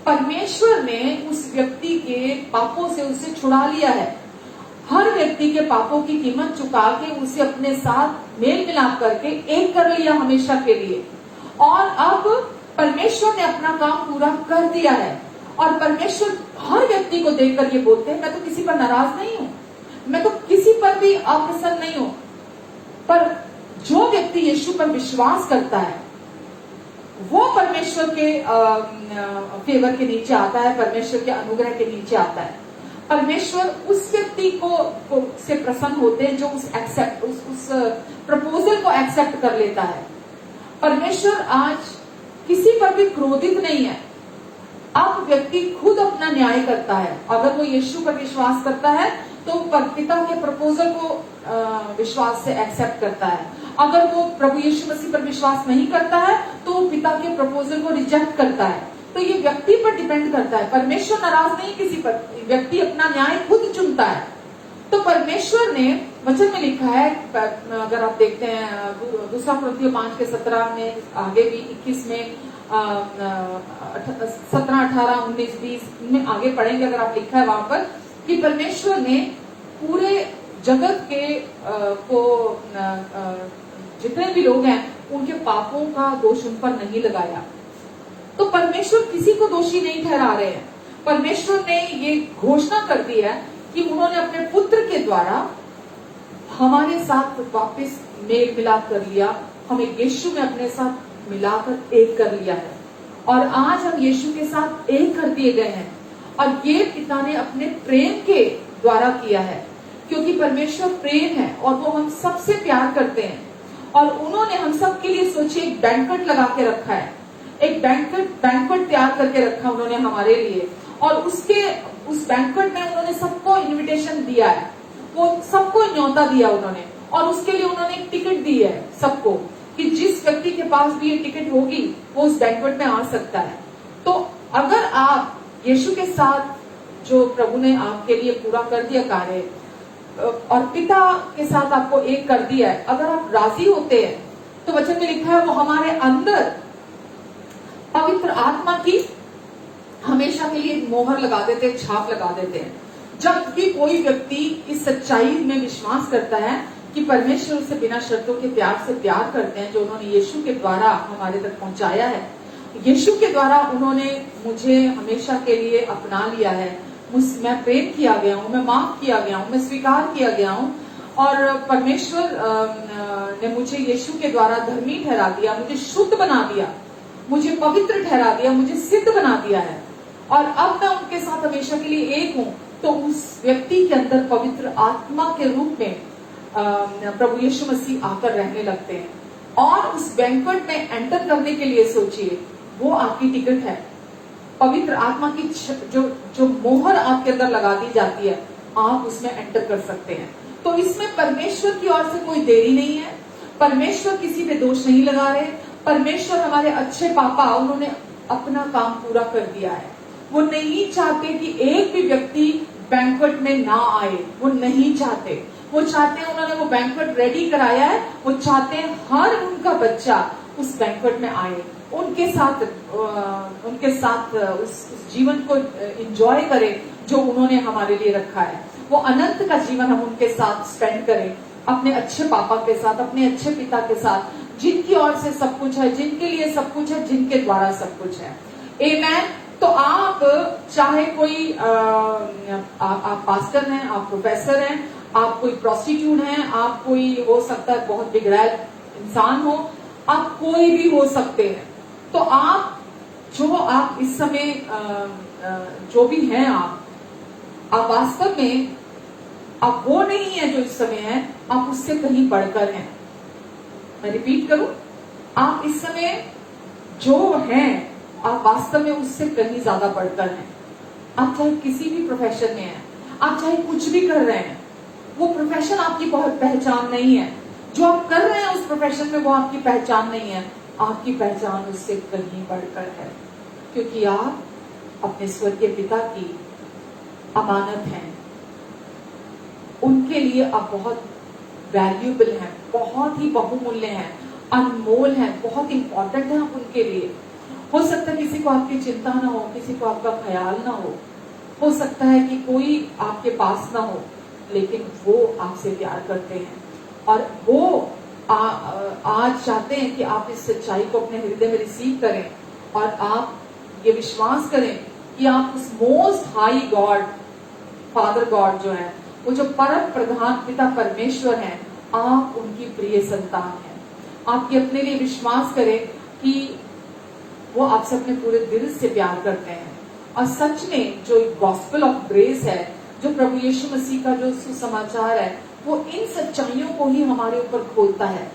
परमेश्वर ने उस व्यक्ति के पापों से उसे छुड़ा लिया है। हर व्यक्ति के पापों की कीमत चुका के उसे अपने साथ मेल मिलाप करके एक कर लिया हमेशा के लिए। और अब परमेश्वर ने अपना काम पूरा कर दिया है, और परमेश्वर हर व्यक्ति को देखकर ये बोलते हैं, मैं तो किसी पर नाराज नहीं हूं, मैं तो किसी पर भी अप्रसन्न नहीं हूं, पर जो व्यक्ति यीशु पर विश्वास करता है वो परमेश्वर के फेवर के नीचे आता है, परमेश्वर के अनुग्रह के नीचे आता है। परमेश्वर उस व्यक्ति को से प्रसन्न होते हैं जो उस प्रपोजल को एक्सेप्ट कर लेता है। परमेश्वर आज किसी पर भी क्रोधित नहीं है, अब व्यक्ति खुद अपना न्याय करता है। अगर वो यीशु पर विश्वास करता है तो पिता के प्रपोजल को विश्वास से एक्सेप्ट करता है। अगर वो प्रभु यीशु मसीह पर विश्वास नहीं करता है तो वो पिता के प्रपोजल को रिजेक्ट करता है। तो ये व्यक्ति पर डिपेंड करता है। परमेश्वर नाराज नहीं किसी पर, व्यक्ति अपना न्याय खुद चुनता है। तो परमेश्वर ने वचन में लिखा है, अगर आप देखते हैं दूसरा कुरिन्थियों 5:17 में, आगे भी 21 में, 17, 18, 19, 20 में आगे पढ़ेंगे अगर आप, लिखा है वहां पर कि परमेश्वर ने पूरे जगत के को जितने भी लोग हैं उनके पापों का दोष उन पर नहीं लगाया। तो परमेश्वर किसी को दोषी नहीं ठहरा रहे हैं। परमेश्वर ने ये घोषणा कर दी है कि उन्होंने अपने पुत्र के द्वारा हमारे साथ वापस मेल मिलाप कर लिया, हमें यीशु में अपने साथ मिलाकर एक कर लिया है और आज हम यीशु के साथ एक कर दिए गए हैं। और ये पिता ने अपने प्रेम के द्वारा किया है, क्योंकि परमेश्वर प्रेम है और वो हम सबसे प्यार करते हैं। और उन्होंने हम सब के लिए सोचिए एक बैंक्वेट लगा के रखा है, एक बैंक्वेट तैयार करके रखा उन्होंने हमारे लिए। और उस बैंक्वेट में उन्होंने सबको इनविटेशन दिया है, वो सबको न्योता दिया उन्होंने, और उसके लिए उन्होंने एक टिकट दी है सबको कि जिस व्यक्ति के पास भी ये टिकट होगी वो उस बैंक्वेट में आ सकता है। तो अगर आप यीशु के साथ जो प्रभु ने आपके लिए पूरा कर दिया कार्य और पिता के साथ आपको एक कर दिया है, अगर आप राजी होते हैं तो वचन में लिखा है वो हमारे अंदर पवित्र आत्मा की हमेशा के लिए एक मोहर लगा देते हैं, छाप लगा देते हैं। जब भी कोई व्यक्ति इस सच्चाई में विश्वास करता है कि परमेश्वर से बिना शर्तों के प्यार से प्यार करते हैं, जो उन्होंने यीशु के द्वारा हमारे तक पहुंचाया है, यीशु के द्वारा उन्होंने मुझे हमेशा के लिए अपना लिया है, मैं प्रेम किया गया हूँ, मैं माफ किया गया हूँ, मैं स्वीकार किया गया हूँ, और परमेश्वर ने मुझे यीशु के द्वारा धर्मी ठहरा दिया, मुझे शुद्ध बना दिया, मुझे पवित्र ठहरा दिया, मुझे सिद्ध बना दिया है, और अब मैं उनके साथ हमेशा के लिए एक हूँ। तो उस व्यक्ति के अंदर पवित्र आत्मा के रूप में प्रभु यीशु मसीह आकर रहने लगते हैं। और उस बैंक्वेट में एंटर करने के लिए सोचिए, वो आपकी टिकट है। पवित्र आत्मा की जो मोहर आपके अंदर लगा दी जाती है, आप उसमें एंटर कर सकते हैं। तो इसमें परमेश्वर की ओर से कोई देरी नहीं है, परमेश्वर किसी पे दोष नहीं लगा रहे। परमेश्वर हमारे अच्छे पापा, उन्होंने अपना काम पूरा कर दिया है। वो नहीं चाहते कि एक भी व्यक्ति बैंक्वेट में ना आए, वो नहीं चाहते। वो चाहते हैं, उन्होंने वो बैंक्वेट रेडी कराया है, वो चाहते हैं हर उनका बच्चा उस बैंक्वेट में आए, उनके साथ उस जीवन को एंजॉय करे जो उन्होंने हमारे लिए रखा है। वो अनंत का जीवन हम उनके साथ स्पेंड करें, अपने अच्छे पापा के साथ, अपने अच्छे पिता के साथ, जिनकी ओर से सब कुछ है, जिनके लिए सब कुछ है, जिनके द्वारा सब कुछ है। आमेन। तो आप चाहे कोई आप पास्टर हैं, आप प्रोफेसर हैं, आप कोई प्रोस्टिट्यूट हैं, आप कोई हो सकता है बहुत बिगड़ैल इंसान हो, आप कोई भी हो सकते हैं। तो आप इस समय जो भी हैं, आप वास्तव में आप वो नहीं है जो इस समय है, आप उससे कहीं बढ़कर हैं। मैं रिपीट करूं, आप इस समय जो हैं, आप वास्तव में उससे कहीं ज्यादा बढ़कर हैं। आप चाहे किसी भी प्रोफेशन में हैं, आप चाहे कुछ भी कर रहे हैं, वो प्रोफेशन आपकी बहुत पहचान नहीं है। जो आप कर रहे हैं उस प्रोफेशन में, वो आपकी पहचान नहीं है। आपकी पहचान उससे कहीं बढ़कर है, क्योंकि आप अपने स्वर्गीय पिता की अमानत हैं। उनके लिए आप बहुत वैल्यूएबल हैं, बहुत ही बहुमूल्य हैं, अनमोल हैं, बहुत इंपॉर्टेंट हैं आप उनके लिए। हो सकता है किसी को आपकी चिंता ना हो, किसी को आपका ख्याल ना हो सकता है कि कोई आपके पास ना हो, लेकिन वो आपसे प्यार करते हैं और वो आज चाहते हैं कि आप इस सच्चाई को अपने हृदय में रिसीव करें और आप ये विश्वास करें कि आप उस most high God, father God जो है, वो जो परम प्रधान पिता परमेश्वर हैं, आप उनकी प्रिय संतान हैं। आप ये अपने लिए विश्वास करें कि वो आपसे अपने पूरे दिल से प्यार करते हैं। और सच में जो गॉस्पेल ऑफ ग्रेस है, जो प्रभु यीशु मसीह का जो सुसमाचार है, वो इन सच्चाइयों को ही हमारे ऊपर खोलता है,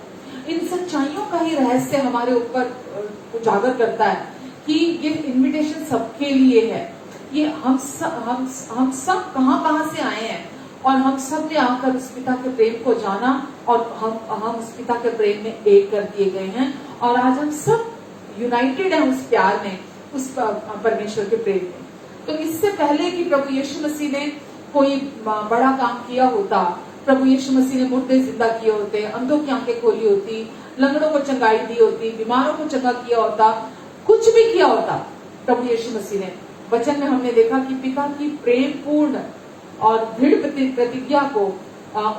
इन सच्चाइयों का ही रहस्य हमारे ऊपर उजागर करता है कि ये इनविटेशन सबके लिए है। ये हम सब कहां से आए हैं और हम सब ने आकर उस पिता के प्रेम को जाना और हम उस पिता के प्रेम में एक कर दिए गए हैं और आज हम सब यूनाइटेड हैं उस प्यार में, उस परमेश्वर के प्रेम में। तो इससे पहले कि प्रभु यीशु मसीह ने कोई बड़ा काम किया होता, प्रभु यीशु मसीह ने मुर्दे जिंदा किए होते, अंधों की आंखें खोली होती, लंगड़ों को चंगाई दी होती, बीमारों को चंगा किया होता, कुछ भी किया होता प्रभु यीशु मसीह ने, वचन में हमने देखा कि पिता की प्रेम पूर्ण और दृढ़ प्रतिज्ञा को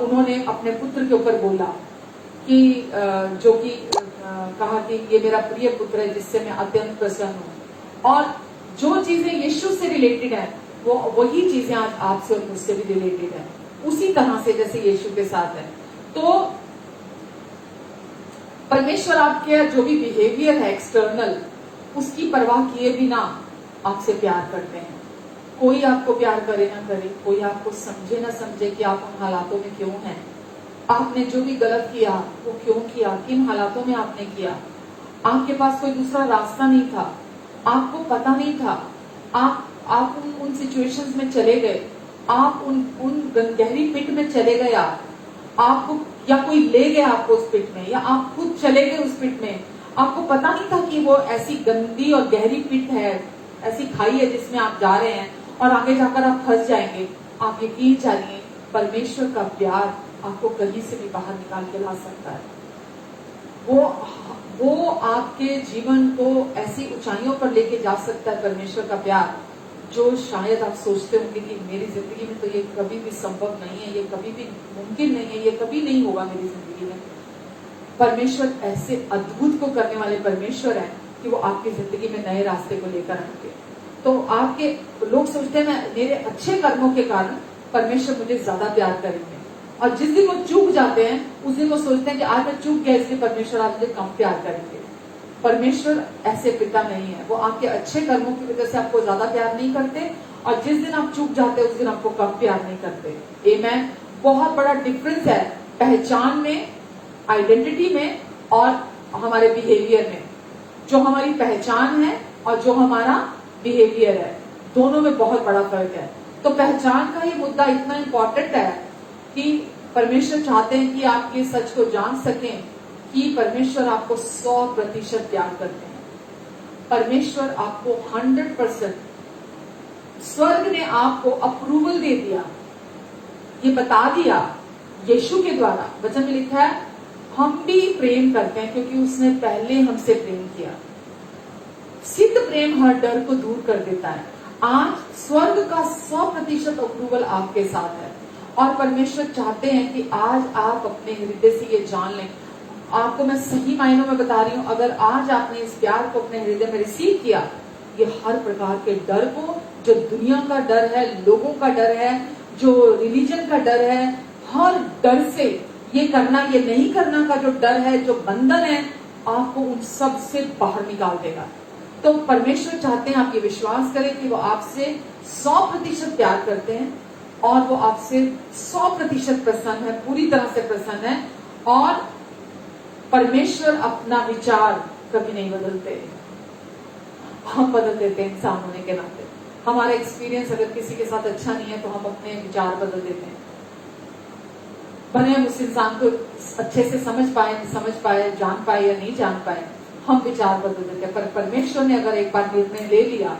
उन्होंने अपने पुत्र के ऊपर बोला कि जो कि कहा कि ये मेरा प्रिय पुत्र है जिससे मैं अत्यंत प्रसन्न हूँ। और जो चीजें यीशु से रिलेटेड है वो वही चीजें आज आपसे और मुझसे भी रिलेटेड है, उसी तरह से जैसे यीशु के साथ है। तो परमेश्वर आपके जो भी बिहेवियर है एक्सटर्नल, उसकी परवाह किए बिना आपसे प्यार करते हैं। कोई आपको प्यार करे ना करे, कोई आपको समझे ना समझे कि आप उन हालातों में क्यों हैं, आपने जो भी गलत किया वो क्यों किया, किन हालातों में आपने किया। आपके पास कोई दूसरा रास्ता नहीं था, आपको पता नहीं था, आप उन सिचुएशंस में चले गए, आप उन गहरी पिट में चले गए, आपको या कोई ले गया आपको उस पिट में, या आप खुद चले गए उस पिट में। आपको पता नहीं था कि वो ऐसी गंदी और गहरी पिट है, ऐसी खाई है जिसमें आप जा रहे हैं और आगे जाकर आप फंस जाएंगे। आप यकीन जानिए परमेश्वर का प्यार आपको कहीं से भी बाहर निकाल के ला सकता है। वो आपके जीवन को ऐसी ऊंचाइयों पर लेके जा सकता है परमेश्वर का प्यार, जो शायद आप सोचते होंगे कि मेरी जिंदगी में तो ये कभी भी संभव नहीं है, ये कभी भी मुमकिन नहीं है, ये कभी नहीं होगा मेरी जिंदगी में। परमेश्वर ऐसे अद्भुत को करने वाले परमेश्वर है कि वो आपकी जिंदगी में नए रास्ते को लेकर आएंगे। तो आपके लोग सोचते हैं मेरे अच्छे कर्मों के कारण परमेश्वर मुझे ज्यादा प्यार करेंगे, और जिस दिन वो चूक जाते हैं उस दिन वो सोचते हैं कि आज मैं चूक गया इसलिए परमेश्वर आज मुझे कम प्यार करेंगे। परमेश्वर ऐसे पिता नहीं है, वो आपके अच्छे कर्मों की वजह से आपको ज्यादा प्यार नहीं करते, और जिस दिन आप चूक जाते हैं उस दिन आपको कम प्यार नहीं करते। आमीन। बहुत बड़ा डिफरेंस है पहचान में, आइडेंटिटी में और हमारे बिहेवियर में। जो हमारी पहचान है और जो हमारा बिहेवियर है, दोनों में बहुत बड़ा फर्क है। तो पहचान का ये मुद्दा इतना इम्पोर्टेंट है कि परमेश्वर चाहते हैं कि आप ये सच को जान सकें कि परमेश्वर आपको 100% प्यार करते हैं। परमेश्वर आपको 100%, स्वर्ग ने आपको अप्रूवल दे दिया, ये बता दिया यीशु के द्वारा। वचन में लिखा है हम भी प्रेम करते हैं क्योंकि उसने पहले हमसे प्रेम किया। सिद्ध प्रेम हर डर को दूर कर देता है। आज स्वर्ग का 100% अप्रूवल आपके साथ है, और परमेश्वर चाहते हैं कि आज आप अपने हृदय से ये जान लें। आपको मैं सही मायनों में बता रही हूँ, अगर आज आपने इस प्यार को अपने हृदय में रिसीव किया, ये हर प्रकार के डर को, जो दुनिया का डर है, लोगों का डर है, जो रिलीजन का डर है, हर डर से, ये करना ये नहीं करना का जो डर है, जो बंधन है, आपको उन सब से बाहर निकाल देगा। तो परमेश्वर चाहते हैं आप ये विश्वास करें कि वो आपसे 100% प्यार करते हैं, और वो आपसे 100% प्रसन्न है, पूरी तरह से प्रसन्न है। और परमेश्वर अपना विचार कभी नहीं बदलते, हम बदल देते हैं इंसान होने के नाते। हमारा एक्सपीरियंस अगर किसी के साथ अच्छा नहीं है तो हम अपने विचार बदल देते हैं, भले हम उस इंसान को अच्छे से समझ पाए, नहीं समझ पाए, जान पाए या नहीं जान पाए, हम विचार बदल देते हैं। पर परमेश्वर ने अगर एक बार निर्णय ले लिया,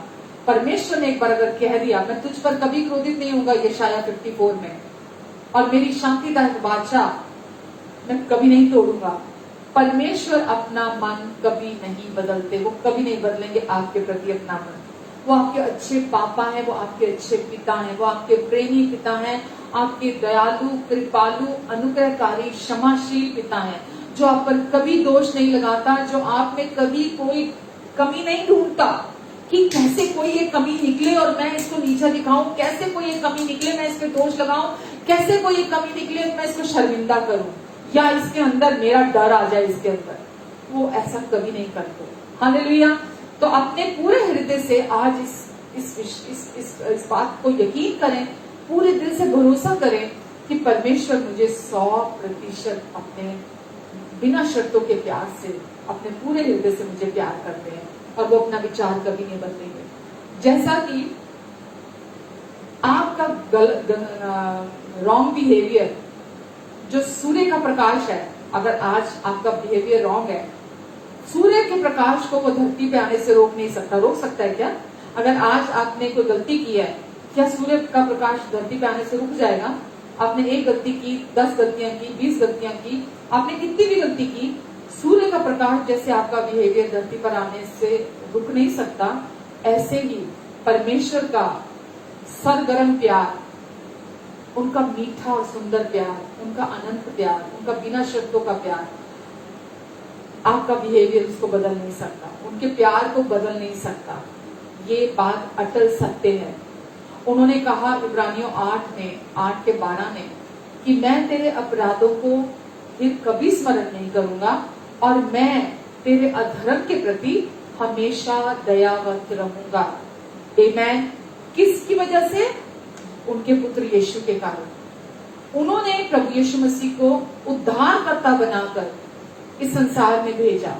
परमेश्वर ने एक बार अगर कह दिया मैं तुझ पर कभी क्रोधित नहीं होगा, यशाया 54 में, और मेरी शांतिदायक बादशाह मैं कभी नहीं तोड़ूंगा। परमेश्वर अपना मन कभी नहीं बदलते, वो कभी नहीं बदलेंगे आपके प्रति अपना मन। वो आपके अच्छे पापा हैं, वो आपके अच्छे पिता हैं, वो आपके प्रेमी पिता हैं, आपके दयालु, कृपालु, अनुग्रहकारी, क्षमाशील पिता हैं, जो आप पर कभी दोष नहीं लगाता, जो आप में कभी कोई कमी नहीं ढूंढता कि कैसे कोई ये कमी निकले और मैं इसको नीचा दिखाऊं, कैसे कोई ये कमी निकले मैं इस पे दोष लगाऊं, कैसे कोई ये कमी निकले मैं इसको शर्मिंदा करूं, या इसके अंदर मेरा डर आ जाए इसके अंदर। वो ऐसा कभी नहीं करते। हालेलुया। तो अपने पूरे हृदय से आज इस बात को यकीन करें, पूरे दिल से भरोसा करें कि परमेश्वर मुझे 100% अपने बिना शर्तों के प्यार से, अपने पूरे हृदय से मुझे प्यार करते हैं। और वो अपना विचार कभी नहीं बदलेंगे। जैसा कि आपका रॉन्ग बिहेवियर जो सूर्य का प्रकाश है, अगर आज आपका बिहेवियर रॉन्ग है, सूर्य के प्रकाश को वो धरती पे आने से रोक नहीं सकता। रोक सकता है क्या? अगर आज आपने कोई गलती की है, क्या सूर्य का प्रकाश धरती पे आने से रुक जाएगा? आपने एक गलती की, 10 गलतियां की, 20 गलतियां की, आपने कितनी भी गलती की, सूर्य का प्रकाश जैसे आपका बिहेवियर धरती पर आने से रुक नहीं सकता, ऐसे ही परमेश्वर का सरगर्म प्यार, उनका मीठा और सुंदर प्यार, उनका अनंत प्यार, उनका बिना शर्तों का प्यार, आपका बिहेवियर उसको बदल नहीं सकता, उनके प्यार को बदल नहीं सकता। ये बात अटल सत्य है। उन्होंने कहा इब्रानियों 8 के 12 में कि मैं तेरे अपराधों को फिर कभी स्मरण नहीं करूंगा और मैं तेरे अधर्म के प्रति हमेशा दयावंत रहूंगा। आमेन। किसकी वजह से? उनके पुत्र यीशु के कारण। उन्होंने प्रभु यीशु मसीह को उद्धारकर्ता बनाकर इस संसार में भेजा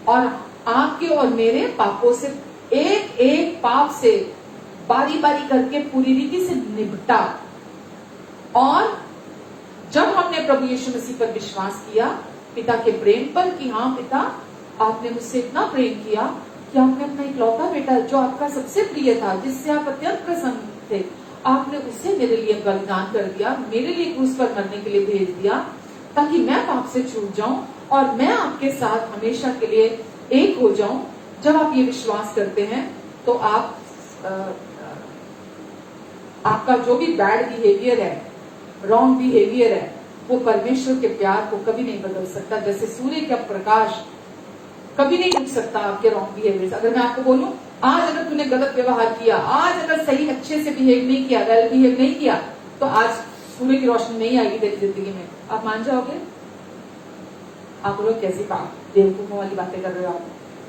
और आपके और मेरे पापों से एक एक पाप से बारी बारी करके पूरी रीति से निपटा। और जब हमने प्रभु यीशु मसीह पर विश्वास किया, पिता के प्रेम पर, कि हाँ पिता आपने मुझसे इतना प्रेम किया कि आपने अपना इकलौता बेटा जो आपका सबसे प्रिय था, जिससे आप अत्यंत प्रसन्न थे, आपने उसे मेरे लिए बलिदान कर दिया, मेरे लिए क्रूस पर मरने के लिए भेज दिया, ताकि मैं पाप से छूट जाऊं और मैं आपके साथ हमेशा के लिए एक हो जाऊं। जब आप ये विश्वास करते हैं तो आपका जो भी बैड बिहेवियर है, रॉन्ग बिहेवियर है, वो परमेश्वर के प्यार को कभी नहीं बदल सकता। जैसे सूर्य का प्रकाश कभी नहीं रुक सकता आपके रॉन्ग बिहेवियर। अगर मैं आपको बोलूं आज अगर तूने गलत व्यवहार किया, आज अगर सही अच्छे से बिहेव नहीं किया, वेल बिहेव नहीं किया, तो आज सूर्य की रोशनी नहीं आएगी तेरी जिंदगी में। आप मान जाओगे? आप लोग कैसी बेवकूफों वाली बातें कर रहे हो, आप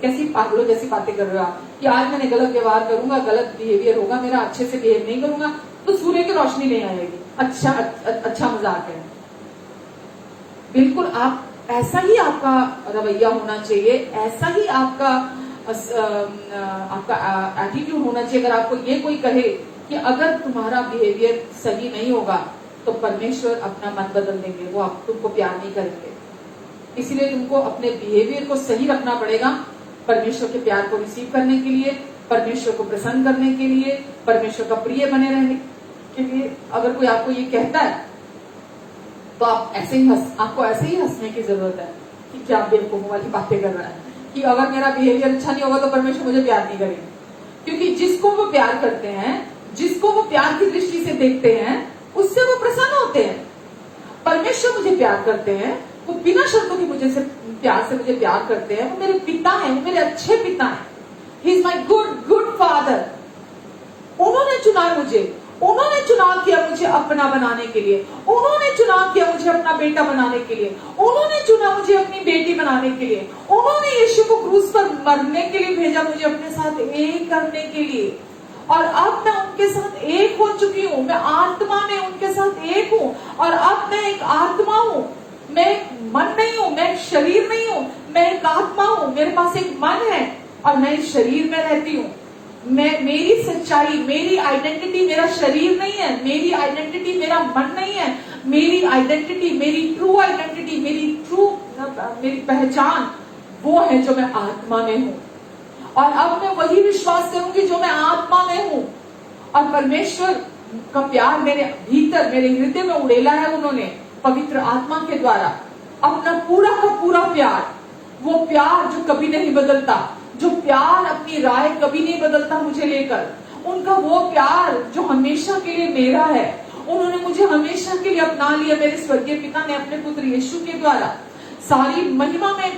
कैसी पागलों जैसी बातें कर रहे हो आप कि आज मैंने गलत व्यवहार करूंगा, गलत बिहेवियर होगा मेरा, अच्छे से बिहेव नहीं करूंगा तो सूर्य की रोशनी नहीं आएगी। अच्छा मजाक है। बिल्कुल आप ऐसा ही आपका रवैया होना चाहिए, ऐसा ही आपका एटीट्यूड होना चाहिए। अगर आपको ये कोई कहे कि अगर तुम्हारा बिहेवियर सही नहीं होगा तो परमेश्वर अपना मन बदल देंगे, वो आप तुमको प्यार नहीं करेंगे, इसलिए तुमको अपने बिहेवियर को सही रखना पड़ेगा परमेश्वर के प्यार को रिसीव करने के लिए, परमेश्वर को प्रसन्न करने के लिए, परमेश्वर का प्रिय बने रहने के लिए। अगर कोई आपको ये कहता है तो आप आपको ऐसे ही हंसने की जरूरत है कि क्या बेवकूफों वाली बातें कर रहा है, कि अगर मेरा बिहेवियर अच्छा नहीं होगा तो परमेश्वर मुझे प्यार नहीं करेंगे। क्योंकि जिसको वो प्यार करते हैं, जिसको वो प्यार की दृष्टि से देखते हैं, उससे वो प्रसन्न होते हैं। परमेश्वर मुझे प्यार करते हैं, वो बिना शर्तों की मुझे प्यार से मुझे प्यार करते हैं। वो मेरे पिता हैं, वो मेरे अच्छे पिता हैं। He is my good father. उन्होंने चुना मुझे, उन्होंने चुनाव किया मुझे अपना बनाने के लिए, उन्होंने चुनाव किया मुझे अपना बेटा बनाने के लिए, उन्होंने चुना मुझे अपनी बेटी बनाने के लिए, उन्होंने यीशु को क्रूस पर मरने के लिए भेजा मुझे अपने साथ एक करने के लिए। और अब मैं उनके साथ एक हो चुकी हूँ, मैं आत्मा में उनके साथ एक हूँ। और अब मैं एक आत्मा हूँ, मैं एक मन नहीं हूँ, मैं एक शरीर नहीं हूँ, मैं एक आत्मा हूँ। मेरे पास एक मन है और मैं इस शरीर में रहती हूँ। मेरी सच्चाई, मेरी आइडेंटिटी मेरा शरीर नहीं है, मेरी आइडेंटिटी मेरा मन नहीं है, मेरी आइडेंटिटी, मेरी ट्रू आइडेंटिटी, मेरी पहचान वो है जो मैं आत्मा में हूँ। और अब मैं वही विश्वास करूंगी जो मैं आत्मा में हूँ। और परमेश्वर का प्यार मेरे भीतर, मेरे हृदय में उड़ेला है उन्होंने पवित्र आत्मा के द्वारा। अपना पूरा का पूरा प्यार, वो प्यार जो कभी नहीं बदलता, जो प्यार अपनी राय कभी नहीं बदलता मुझे लेकर, उनका वो प्यार जो हमेशा के लिए मेरा है। उन्होंने मुझे हमेशा के लिए अपना लिया। मेरे स्वर्गीय पिता ने अपने पुत्र यीशु के द्वारा सारी महिमा में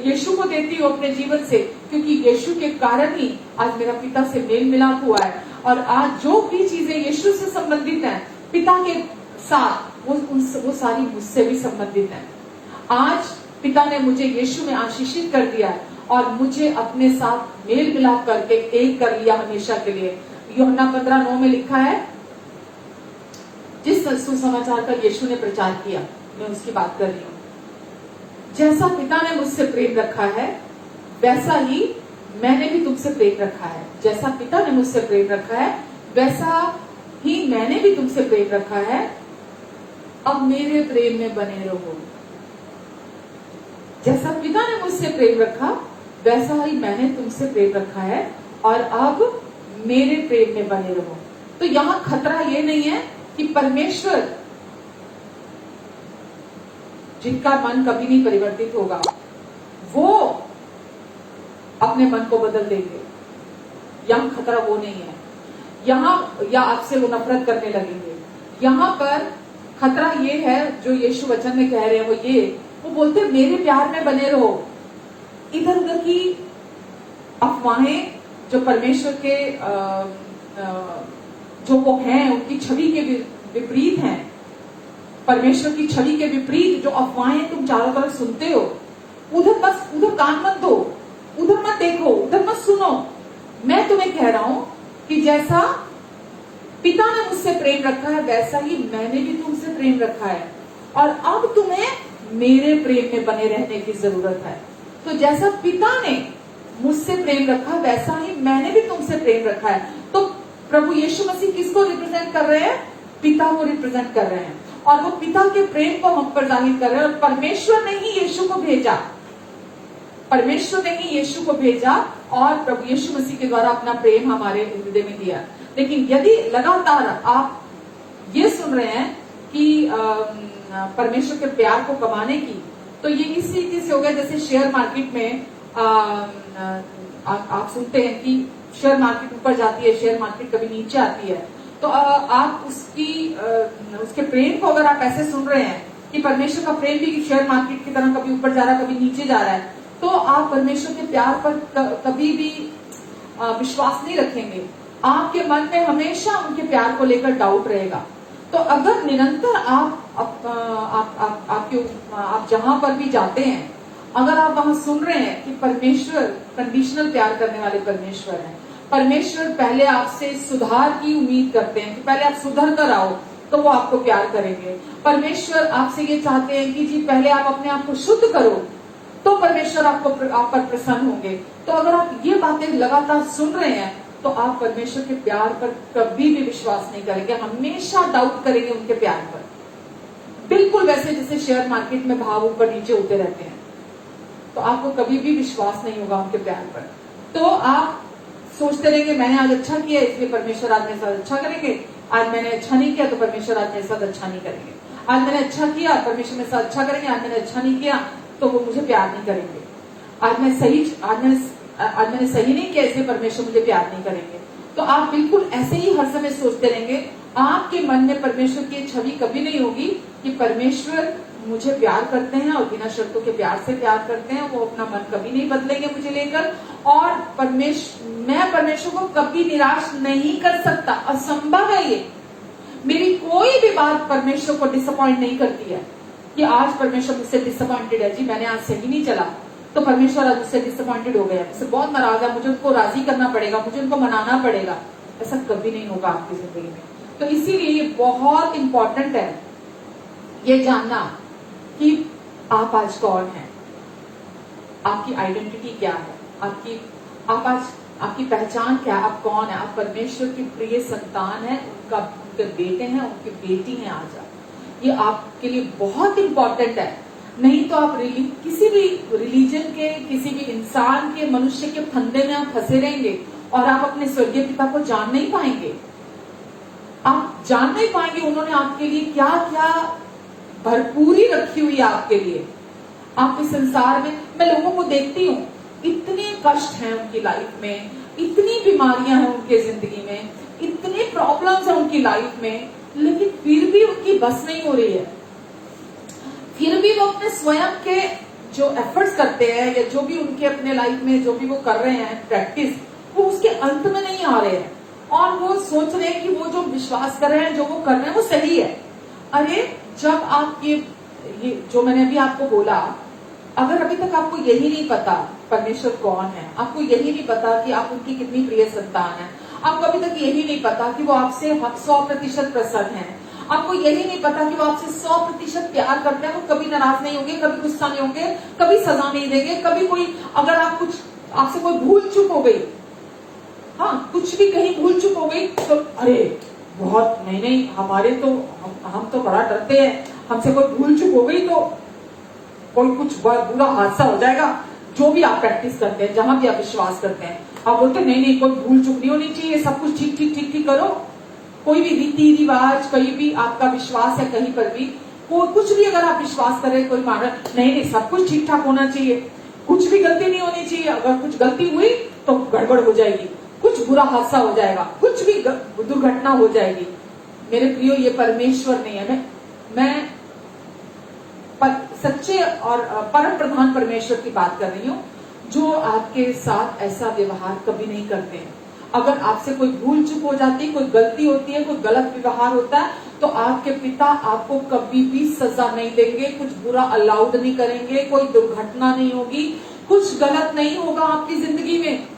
यीशु को देती हूँ अपने जीवन से, क्योंकि यीशु के कारण ही आज मेरा पिता से मेल मिलाप हुआ है। और आज जो भी चीजें यीशु से संबंधित हैं पिता के साथ, वो सारी मुझसे भी संबंधित है। आज पिता ने मुझे यीशु में आशीषित कर दिया है और मुझे अपने साथ मेल मिलाप करके एक कर लिया हमेशा के लिए। यूहन्ना 15:9 में लिखा है, जिस सुसमाचार का यीशु ने प्रचार किया, मैं उसकी बात कर रही हूँ। जैसा पिता ने मुझसे प्रेम रखा है, वैसा ही मैंने भी तुमसे प्रेम रखा है, जैसा पिता ने मुझसे प्रेम रखा है वैसा ही मैंने भी तुमसे प्रेम रखा है, अब मेरे प्रेम में बने रहो। जैसा पिता ने मुझसे प्रेम रखा वैसा ही मैंने तुमसे प्रेम रखा है, और अब मेरे प्रेम में बने रहो। तो यहां खतरा ये नहीं है कि परमेश्वर, जिनका मन कभी नहीं परिवर्तित होगा, वो अपने मन को बदल देंगे। यहां खतरा वो नहीं है, यहां या आपसे वो नफरत करने लगेंगे। यहां पर खतरा ये है जो यीशु वचन में कह रहे हैं, वो बोलते हैं मेरे प्यार में बने रहो। इधर उधर की अफवाहें जो परमेश्वर के जो वो हैं उनकी छवि के विपरीत हैं, परमेश्वर की छवि के विपरीत जो अफवाहें तुम चारों तरफ सुनते हो, उधर कान मत दो, उधर मत देखो, उधर मत सुनो। मैं तुम्हें कह रहा हूं कि जैसा पिता ने मुझसे प्रेम रखा है वैसा ही मैंने भी तुमसे प्रेम रखा है, और अब तुम्हें मेरे प्रेम में बने रहने की जरूरत है। तो जैसा पिता ने मुझसे प्रेम रखा वैसा ही मैंने भी तुमसे प्रेम रखा है। तो प्रभु यीशु मसीह किसको रिप्रेजेंट कर रहे हैं? पिता को रिप्रेजेंट कर रहे हैं, और वो पिता के प्रेम को हम पर जाहिर कर रहे हैं। और परमेश्वर ने ही यीशु को भेजा, परमेश्वर ने ही यीशु को भेजा, और प्रभु यीशु मसीह के द्वारा अपना प्रेम हमारे हृदय में दिया। लेकिन यदि लगातार आप ये सुन रहे हैं कि परमेश्वर के प्यार को कमाने की, तो ये इस रीति से हो गया जैसे शेयर मार्केट में आप सुनते हैं कि शेयर मार्केट ऊपर जाती है, शेयर मार्केट कभी नीचे आती है। तो आप उसके प्रेम को अगर आप ऐसे सुन रहे हैं कि परमेश्वर का प्रेम भी शेयर मार्केट की तरह कभी ऊपर जा रहा है, कभी नीचे जा रहा है, तो आप परमेश्वर के प्यार पर कभी भी विश्वास नहीं रखेंगे। आपके मन में हमेशा उनके प्यार को लेकर डाउट रहेगा। तो अगर निरंतर आप जहां पर भी जाते हैं, अगर आप वहां सुन रहे हैं कि परमेश्वर कंडीशनल प्यार करने वाले परमेश्वर हैं, परमेश्वर पहले आपसे सुधार की उम्मीद करते हैं कि पहले आप सुधर कर आओ तो वो आपको प्यार करेंगे। परमेश्वर आपसे ये चाहते हैं कि जी पहले आप अपने आप को शुद्ध करो तो परमेश्वर आप पर प्रसन्न होंगे। तो अगर आप ये बातें लगातार सुन रहे हैं तो आप परमेश्वर के प्यार पर कभी भी विश्वास नहीं करेंगे, हमेशा डाउट करेंगे उनके प्यार पर। बिल्कुल वैसे जैसे शेयर मार्केट में भाव ऊपर नीचे होते रहते हैं, तो आपको कभी भी विश्वास नहीं होगा उनके प्यार पर। तो आप सोचते रहेंगे मैंने आज अच्छा किया इसलिए परमेश्वर आज मेरे साथ अच्छा करेंगे, आज मैंने अच्छा नहीं किया तो परमेश्वर आज मेरे साथ अच्छा नहीं करेंगे, आज मैंने अच्छा किया परमेश्वर मेरे साथ अच्छा करेंगे, आज मैंने अच्छा नहीं किया तो वो मुझे प्यार नहीं करेंगे, आज मैंने सही नहीं किया इसलिए परमेश्वर मुझे प्यार नहीं करेंगे। तो आप बिल्कुल ऐसे ही हर समय सोचते रहेंगे। आपके मन में परमेश्वर की छवि कभी नहीं होगी कि परमेश्वर मुझे प्यार करते हैं और बिना शर्तों के प्यार से प्यार करते हैं, वो अपना मन कभी नहीं बदलेंगे मुझे लेकर, और मैं परमेश्वर को कभी निराश नहीं कर सकता, असंभव है ये। मेरी कोई भी बात परमेश्वर को डिसअपॉइंट नहीं करती है कि आज परमेश्वर मुझसे डिसअपॉइंटेड है, जी मैंने आज सही नहीं चला तो परमेश्वर आज मुझसे डिसअपॉइंटेड हो गया, मुझसे बहुत नाराज है, मुझे उनको राजी करना पड़ेगा, मुझे उनको मनाना पड़ेगा। ऐसा कभी नहीं होगा आपकी जिंदगी में। तो इसीलिए ये बहुत इंपॉर्टेंट है ये जानना कि आप आज कौन है, आपकी आइडेंटिटी क्या है, आपकी पहचान क्या है, आप कौन है। आप परमेश्वर की प्रिय संतान है, उनके बेटे हैं, उनकी बेटी हैं। आज आप ये आपके लिए बहुत इंपॉर्टेंट है। नहीं तो आप किसी भी रिलीजन के, किसी भी इंसान के, मनुष्य के फंदे में आप फंसे रहेंगे और आप अपने स्वर्गीय पिता को जान नहीं पाएंगे। आप जान नहीं पाएंगे उन्होंने आपके लिए क्या क्या भरपूरी रखी हुई है आपके लिए। आपके संसार में मैं लोगों को देखती हूँ, इतने कष्ट हैं उनकी लाइफ में, इतनी बीमारियां हैं उनके जिंदगी में, इतनी प्रॉब्लम्स हैं उनकी लाइफ में, लेकिन फिर भी उनकी बस नहीं हो रही है। फिर भी वो अपने स्वयं के जो एफर्ट्स करते हैं या जो भी उनके अपने लाइफ में जो भी वो कर रहे हैं प्रैक्टिस, वो उसके अंत में नहीं आ रहे हैं और वो सोच रहे हैं कि वो जो विश्वास कर रहे हैं, जो वो कर रहे हैं वो सही है। अरे जब आप ये जो मैंने अभी आपको बोला, अगर अभी तक आपको यही नहीं पता परमेश्वर कौन है, आपको यही नहीं पता कि आप उनकी कितनी प्रिय संतान है, आपको अभी तक यही नहीं पता कि वो आपसे 100% प्रसन्न है, आपको यही नहीं पता कि वो आपसे 100% प्यार करते हैं, वो कभी नाराज नहीं होंगे, कभी गुस्सा नहीं होंगे, कभी सजा नहीं देंगे, कभी कोई अगर आप कुछ आपसे कोई भूल चूक हो गई, हाँ कुछ भी कहीं भूल चूक हो गई तो अरे बहुत नहीं हमारे तो हम तो बड़ा डरते हैं, हमसे कोई भूल चूक हो गई तो कोई कुछ बुरा हादसा हो जाएगा। जो भी आप प्रैक्टिस करते हैं, जहां भी आप विश्वास करते हैं, आप बोलते हैं नहीं कोई भूल चूक नहीं होनी चाहिए, सब कुछ ठीक ठीक ठीक ठीक करो। कोई भी रीति रिवाज, कहीं भी आपका विश्वास है, कहीं पर भी कुछ भी अगर आप विश्वास कर रहे हैं, कोई मान नहीं सब कुछ ठीक ठाक होना चाहिए, कुछ भी गलती नहीं होनी चाहिए, अगर कुछ गलती हुई तो गड़बड़ हो जाएगी, कुछ बुरा हादसा हो जाएगा, कुछ भी दुर्घटना हो जाएगी। मेरे प्रियो, ये परमेश्वर नहीं है। मैं सच्चे और परम प्रधान परमेश्वर की बात कर रही हूँ, जो आपके साथ ऐसा व्यवहार कभी नहीं करते हैं। अगर आपसे कोई भूल चूक हो जाती है, कोई गलती होती है, कोई गलत व्यवहार होता है, तो आपके पिता आपको कभी भी सजा नहीं देंगे, कुछ बुरा अलाउड नहीं करेंगे, कोई दुर्घटना नहीं होगी, कुछ गलत नहीं होगा आपकी जिंदगी में।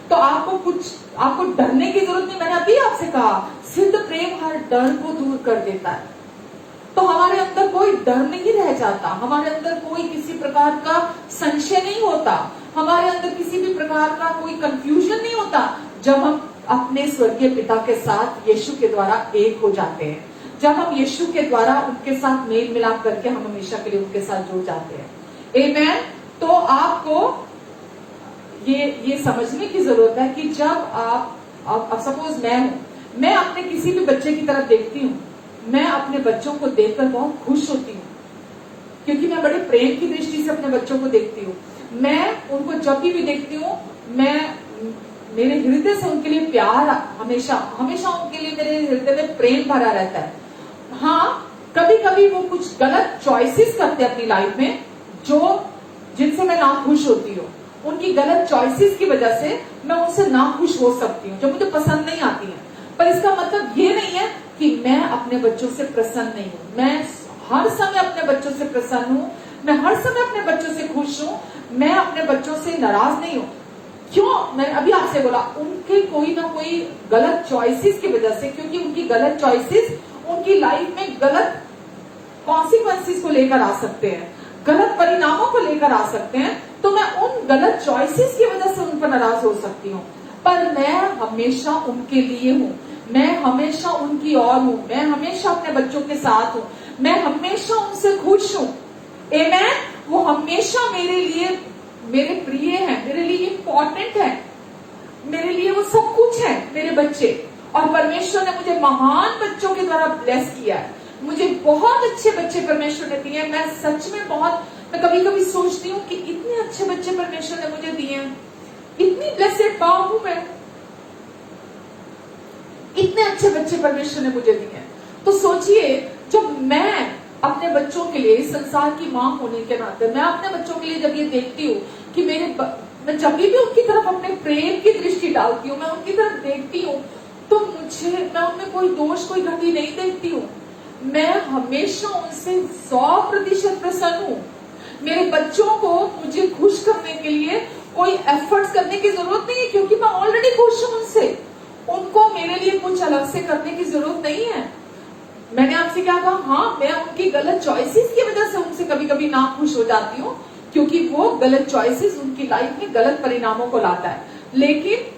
तो आपको डरने की जरूरत नहीं। मैंने अभी आपसे कहा, सिद्ध प्रेम हर डर को दूर कर देता है। तो हमारे अंदर कोई डर नहीं रह जाता, हमारे अंदर कोई किसी प्रकार का संशय नहीं होता, हमारे अंदर किसी भी प्रकार का कोई कंफ्यूजन नहीं होता, जब हम अपने स्वर्गीय पिता के साथ यीशु के द्वारा एक हो जाते हैं, जब हम यीशु के द्वारा उनके साथ मेल मिलाप करके हम हमेशा के लिए उनके साथ जुड़ जाते हैं। आमेन। तो आपको ये समझने की जरूरत है कि जब आप सपोज मैं अपने किसी भी बच्चे की तरफ देखती हूँ, मैं अपने बच्चों को देखकर बहुत खुश होती हूँ, क्योंकि मैं बड़े प्रेम की दृष्टि से अपने बच्चों को देखती हूँ। मैं उनको जब भी देखती हूँ, मेरे हृदय से उनके लिए प्यार हमेशा उनके लिए मेरे हृदय में प्रेम भरा रहता है। हाँ, कभी कभी वो कुछ गलत चॉइसेस करते हैं अपनी लाइफ में, जिनसे मैं नाखुश होती हूँ। उनकी गलत चॉइसेस की वजह से मैं उनसे नाखुश हो सकती हूँ, जो मुझे पसंद नहीं आती है। पर इसका मतलब ये नहीं है कि मैं अपने बच्चों से प्रसन्न नहीं हूँ। मैं हर समय अपने बच्चों से प्रसन्न हूँ, मैं हर समय अपने बच्चों से खुश हूँ, मैं अपने बच्चों से नाराज नहीं हूँ। क्यों? मैं अभी आपसे बोला, उनके कोई ना कोई गलत चॉइसेस की वजह से, क्योंकि उनकी गलत चॉइसेस उनकी लाइफ में गलत कॉन्सिक्वेंसेस को लेकर आ सकते हैं, गलत परिणामों को लेकर आ सकते हैं। तो मैं उन गलत चॉइसेस की वजह से उन पर नाराज हो सकती हूँ, पर मैं हमेशा उनके लिए हूँ, मैं हमेशा उनकी ओर हूँ, मैं हमेशा अपने बच्चों के साथ हूँ, मैं हमेशा उनसे खुश हूँ। आमेन। वो हमेशा मेरे लिए मेरे प्रिय है, मेरे लिए इंपॉर्टेंट है, मेरे लिए वो सब कुछ है, मेरे बच्चे। और परमेश्वर ने मुझे महान बच्चों के द्वारा ब्लेस किया है, मुझे बहुत अच्छे बच्चे परमेश्वर ने दिए हैं। मैं सच में मैं कभी कभी सोचती हूँ कि इतने अच्छे बच्चे परमेश्वर ने मुझे दिए हैं, इतनी ब्लेसेड मां हूं मैं, इतने अच्छे बच्चे परमेश्वर ने मुझे दिए हैं। तो सोचिए, जब मैं अपने बच्चों के लिए, इस संसार की मां होने के नाते, मैं अपने बच्चों के लिए जब ये देखती हूँ कि मैं जब भी उनकी तरफ अपने प्रेम की दृष्टि डालती हूँ, मैं उनकी तरफ देखती हूँ, तो मैं उनमें कोई दोष, कोई घटी नहीं देखती हूँ। मैं हमेशा उनसे 100% प्रसन्न हूँ। मेरे बच्चों को मुझे खुश करने के लिए कोई एफर्ट्स करने की जरूरत नहीं है, क्योंकि मैं ऑलरेडी खुश हूँ उनसे। उनको मेरे लिए कुछ अलग से करने की जरूरत नहीं है। मैंने आपसे क्या कहा? हाँ, मैं उनकी गलत चॉइसेस की वजह से उनसे कभी कभी ना खुश हो जाती हूँ, क्योंकि वो गलत चॉइसेस उनकी लाइफ में गलत परिणामों को लाता है, लेकिन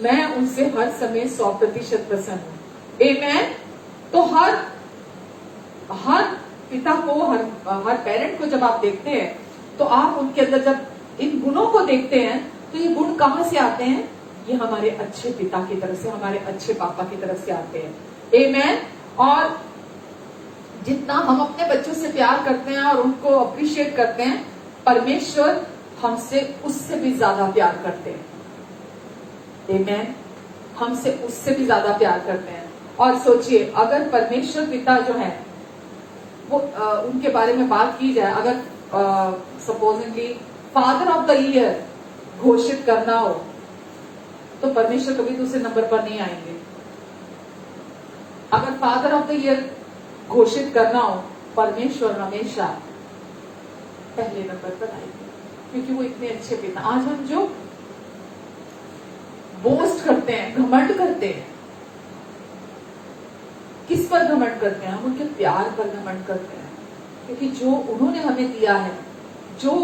मैं उनसे हर समय 100% प्रसन्न हूँ। आमेन। तो हर पिता को, हर पेरेंट को जब आप देखते हैं, तो आप उनके अंदर जब इन गुणों को देखते हैं, तो ये गुण कहां से आते हैं? ये हमारे अच्छे पिता की तरफ से, हमारे अच्छे पापा की तरफ से आते हैं। आमेन। और जितना हम अपने बच्चों से प्यार करते हैं और उनको अप्रिशिएट करते हैं, परमेश्वर हमसे उससे भी ज्यादा प्यार करते हैं। आमेन। हमसे उससे भी ज्यादा प्यार करते हैं। और सोचिए, अगर परमेश्वर पिता जो है वो उनके बारे में बात की जाए, अगर supposedly father of the year घोषित करना हो, तो परमेश्वर कभी दूसरे नंबर पर नहीं आएंगे। अगर फादर ऑफ द ईयर घोषित करना हो, परमेश्वर हमेशा पहले नंबर पर आएंगे, क्योंकि वो इतने अच्छे पिता। आज हम जो बोस्ट करते हैं, घमंड करते हैं, किस पर घमंड करते हैं? हम उनके प्यार पर घमंड करते हैं, क्योंकि जो उन्होंने हमें दिया है, जो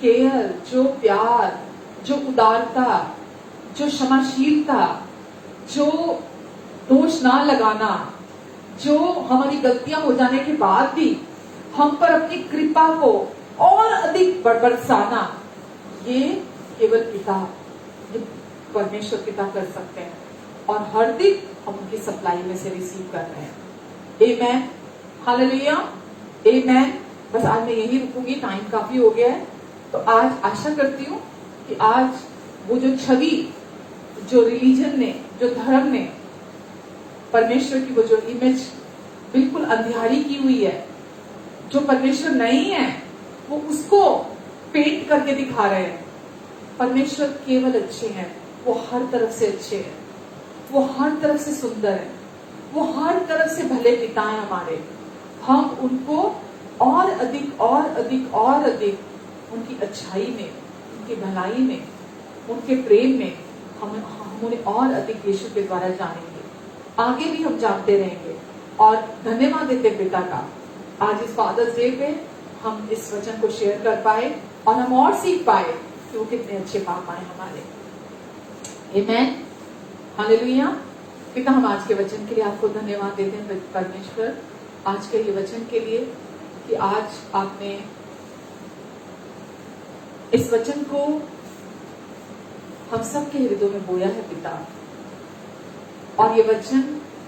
केयर, जो प्यार, जो उदारता, जो क्षमाशीलता, जो दोष ना लगाना, जो हमारी गलतियां हो जाने के बाद भी हम पर अपनी कृपा को और अधिक बरसाना, ये केवल पिता, ये परमेश्वर पिता कर सकते हैं। और हर दिन हम उनकी सप्लाई में से रिसीव कर रहे हैं। आमेन, हालेलुया, आमेन। बस आज मैं यही रुकूंगी, टाइम काफी हो गया है। तो आज आशा करती हूँ कि आज वो जो छवि, जो रिलीजन ने, जो धर्म ने परमेश्वर की वो जो इमेज बिल्कुल अंधियारी की हुई है, जो परमेश्वर नहीं है, वो उसको पेंट करके दिखा रहे हैं। परमेश्वर केवल अच्छे हैं, वो हर तरफ से अच्छे हैं, वो हर तरफ से सुंदर है, वो हर तरफ से भले पिता है हमारे। हम उनको और अधिक और अधिक और अधिक उनकी अच्छाई में, उनकी भलाई में, उनके प्रेम में हम उन्हें और अधिक यीशु के द्वारा जानेंगे। आगे भी हम जानते रहेंगे। और धन्यवाद देते पिता का, आज इस फादर्स डे पे हम इस वचन को शेयर कर पाए और हम और सीख पाए कि वो कितने अच्छे पापा हैं हमारे। आमेन, हालेलुया। पिता, हम आज के वचन के लिए आपको धन्यवाद देते हैं परमेश्वर, आज के ये वचन के लिए कि आज आपने इस वचन को हम सबके हृदयों में बोया है पिता। और ये वचन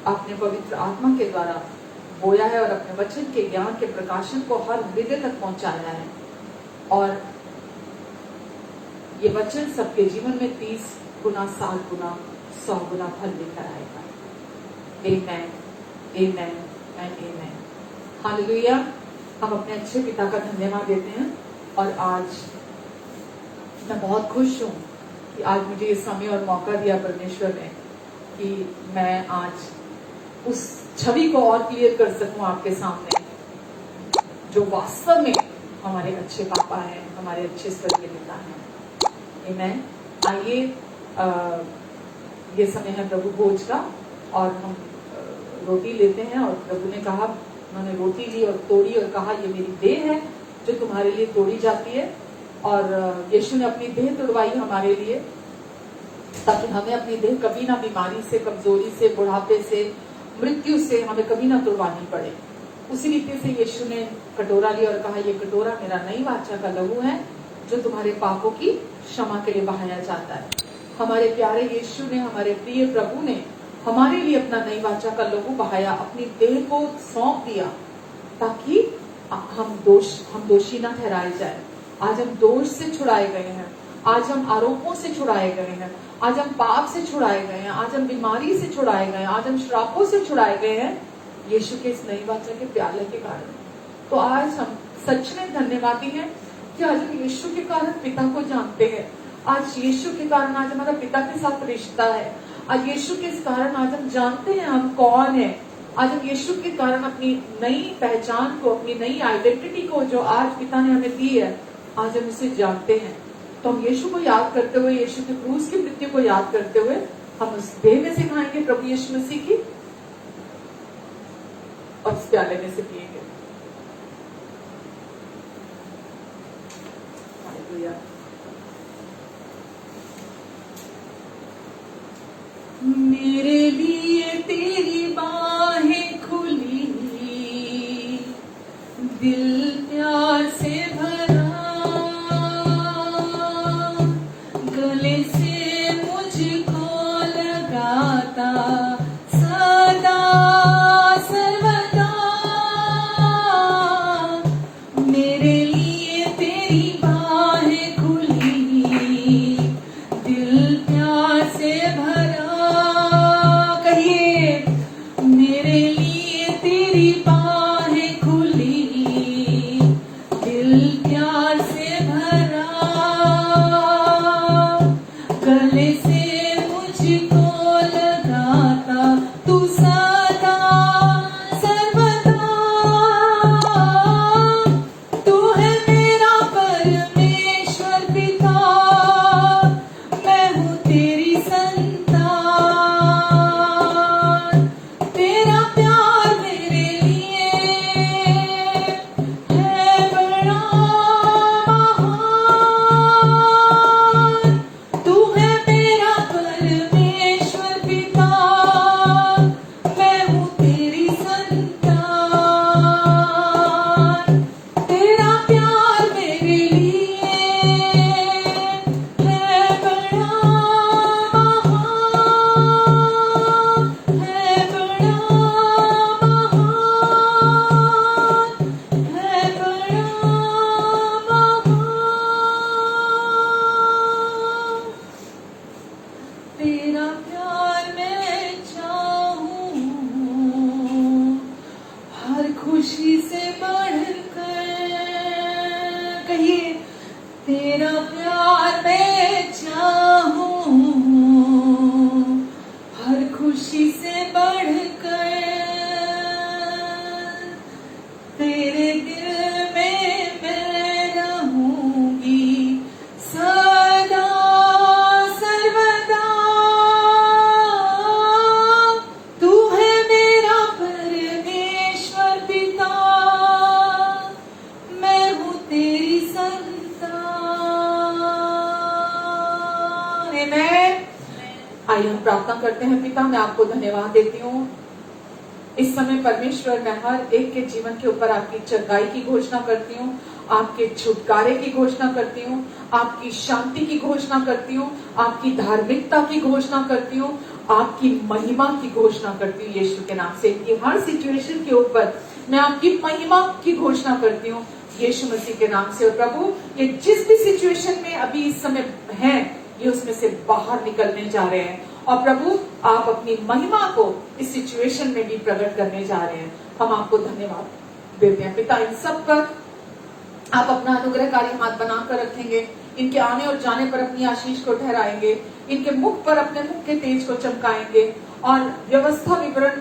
आपने पवित्र आत्मा के द्वारा बोया है और अपने वचन के ज्ञान के प्रकाशन को हर हृदय तक पहुंचाया है। और ये वचन सबके जीवन में 30 गुना, 60 गुना, 100 गुना फल लेकर आएगा। आमेन, आमेन एंड आमेन, हालेलुया। हम अपने अच्छे पिता का धन्यवाद देते हैं। और आज मैं बहुत खुश हूं कि आज मुझे ये समय और मौका दिया परमेश्वर ने कि मैं आज उस छवि को और क्लियर कर सकूं आपके सामने, जो वास्तव में हमारे अच्छे पापा हैं, हमारे अच्छे स्वर्गीय पिता हैं। आमेन। आइए, ये समय है प्रभु भोज का और हम रोटी लेते हैं। और प्रभु ने कहा, उन्होंने रोटी ली और तोड़ी और कहा, ये मेरी देह है जो तुम्हारे लिए तोड़ी जाती है। और यीशु ने अपनी देह तोड़वाई हमारे लिए, ताकि हमें अपनी देह कभी ना बीमारी से, कमजोरी से, बुढ़ापे से, मृत्यु से हमें कभी ना तोड़वानी पड़े। उसी रीति से यीशु ने कटोरा लिया और कहा, ये कटोरा मेरा नई वाचा का लहू है जो तुम्हारे पापों की क्षमा के लिए बहाया जाता है। हमारे प्यारे यीशु ने, हमारे प्रिय प्रभु ने हमारे लिए अपना नई वाचा का लहू बहाया, अपनी देह को सौंप दिया ताकि हम दोषी ना ठहराए जाए। आज हम दोष से छुड़ाए गए हैं, आज हम आरोपों से छुड़ाए गए हैं, आज हम पाप से छुड़ाए गए हैं, आज हम बीमारी से छुड़ाए गए हैं, आज हम श्रापों से छुड़ाए गए हैं यीशु के इस नई वाचा के प्याले के कारण। तो आज हम सच में धन्यवादी हैं कि आज हम यीशु के कारण पिता को जानते हैं। आज यीशु के कारण आज हमारा पिता के साथ रिश्ता है। आज यीशु के कारण आज हम जानते हैं हम कौन है। आज हम यीशु के कारण अपनी नई पहचान को, अपनी नई आइडेंटिटी को जो आज पिता ने हमें दी है, आज हम उसे जानते हैं। तो हम यीशु को याद करते हुए, यीशु के क्रूस की मृत्यु को याद करते हुए हम उस देह में से खाएंगे प्रभु यीशु मसीह की और उस प्याले में से पिएंगे। हालेलुया। मेरे लिए तेरी बाहें खुली, दिल प्यार से भरा, गले से मुझको लगाता सदा सर्वदा। मेरे लिए तेरी बाहें खुली, दिल प्यार से भरा। कहिए, मेरे लिए तेरी बाहें खुली, दिल प्यार से भरा, गले से मुझको लगाता तू सदा सर्वदा। तू है मेरा परमेश्वर पिता, मैं हूँ तेरी संतान। तेरा प्यार प्रार्थना करते हैं। पिता, मैं आपको धन्यवाद देती हूँ इस समय परमेश्वर, मैं हर एक के जीवन के ऊपर आपकी चंगाई की घोषणा करती हूँ, आपके छुटकारे की घोषणा करती हूँ, आपकी शांति की घोषणा करती हूँ, आपकी धार्मिकता की घोषणा करती हूँ, आपकी महिमा की घोषणा करती हूँ यीशु के नाम से। कि हर सिचुएशन के ऊपर मैं आपकी महिमा की घोषणा करती हूँ यीशु मसीह के नाम से। और प्रभु, ये जिस भी सिचुएशन में अभी इस समय हैं, ये उसमें से बाहर निकलने जा रहे हैं। और प्रभु, आप अपनी महिमा को इस सिचुएशन में भी प्रकट करने जा रहे हैं। हम आपको धन्यवाद देते हैं पिता। इन सब पर आप अपना अनुग्रहकारी हाथ बनाकर रखेंगे, इनके आने और जाने पर अपनी आशीष को ठहराएंगे, इनके मुख पर अपने मुख के तेज को चमकाएंगे। और व्यवस्था विवरण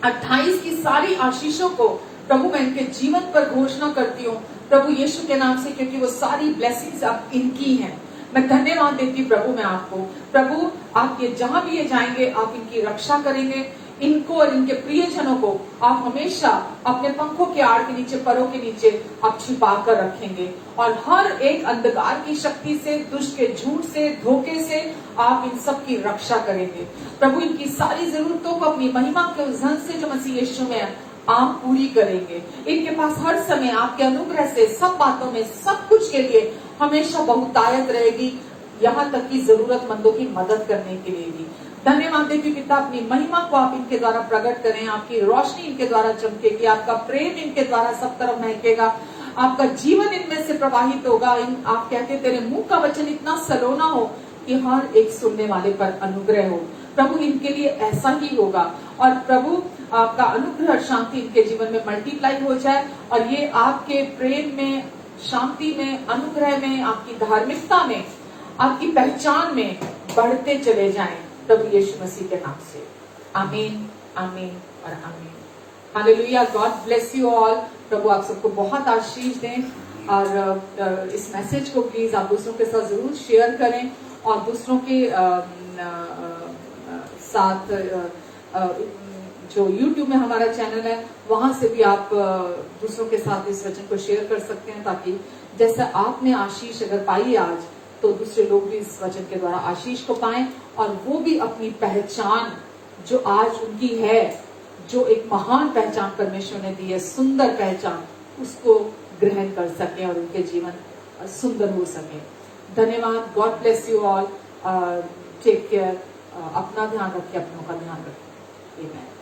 28 की सारी आशीषों को प्रभु मैं इनके जीवन पर घोषणा करती हूँ प्रभु यीशु के नाम से, क्योंकि वो सारी ब्लेसिंग्स अब इनकी हैं। मैं धन्यवाद देती हूँ प्रभु मैं आपको। प्रभु, आप ये जहां भी ये जाएंगे, आप इनकी रक्षा करेंगे, इनको और इनके प्रियजनों को आप हमेशा अपने पंखों के आड़ के नीचे, परों के नीचे आप छिपा कर रखेंगे। और हर एक अंधकार की शक्ति से, दुष्ट के झूठ से, धोखे से आप इन सब की रक्षा करेंगे। प्रभु, इनकी सारी जरूरतों को अपनी महिमा के उस धन से जो मसीह यीशु में है, आप पूरी करेंगे। इनके पास हर समय आपके अनुग्रह से सब बातों में, सब कुछ के लिए हमेशा बहुतायत रहेगी, यहाँ तक कि जरूरतमंदों की मदद करने के लिए भी। धन्यवाद देवी पिता, अपनी महिमा को आप इनके द्वारा प्रकट करें, आपकी रोशनी इनके द्वारा चमकेगी, आपका प्रेम इनके द्वारा सब तरफ महकेगा, आपका जीवन इनमें से प्रवाहित होगा। आप कहते तेरे मुंह का वचन इतना सलोना हो कि हर एक सुनने वाले पर अनुग्रह हो। प्रभु, इनके लिए ऐसा ही होगा। और प्रभु, आपका अनुग्रह और शांति इनके जीवन में मल्टीप्लाई हो जाए, और ये आपके प्रेम में, शांति में, अनुग्रह में, आपकी धार्मिकता में, आपकी पहचान में बढ़ते चले जाएं प्रभु यीशु मसीह के नाम से। आमीन, आमीन और amen. Hallelujah. God bless you all. प्रभु आप सबको बहुत आशीष दें। और इस मैसेज को प्लीज आप दूसरों के साथ जरूर शेयर करें, और दूसरों के साथ जो YouTube में हमारा चैनल है, वहां से भी आप दूसरों के साथ इस वचन को शेयर कर सकते हैं, ताकि जैसे आपने आशीष अगर पाई आज, तो दूसरे लोग भी इस वचन के द्वारा आशीष को पाएं, और वो भी अपनी पहचान जो आज उनकी है, जो एक महान पहचान परमेश्वर ने दी है, सुंदर पहचान, उसको ग्रहण कर सके और उनके जीवन सुंदर हो सके। धन्यवाद। God bless you all. Take care. अपना ध्यान रखिए, अपनों का ध्यान रखिए। आमीन।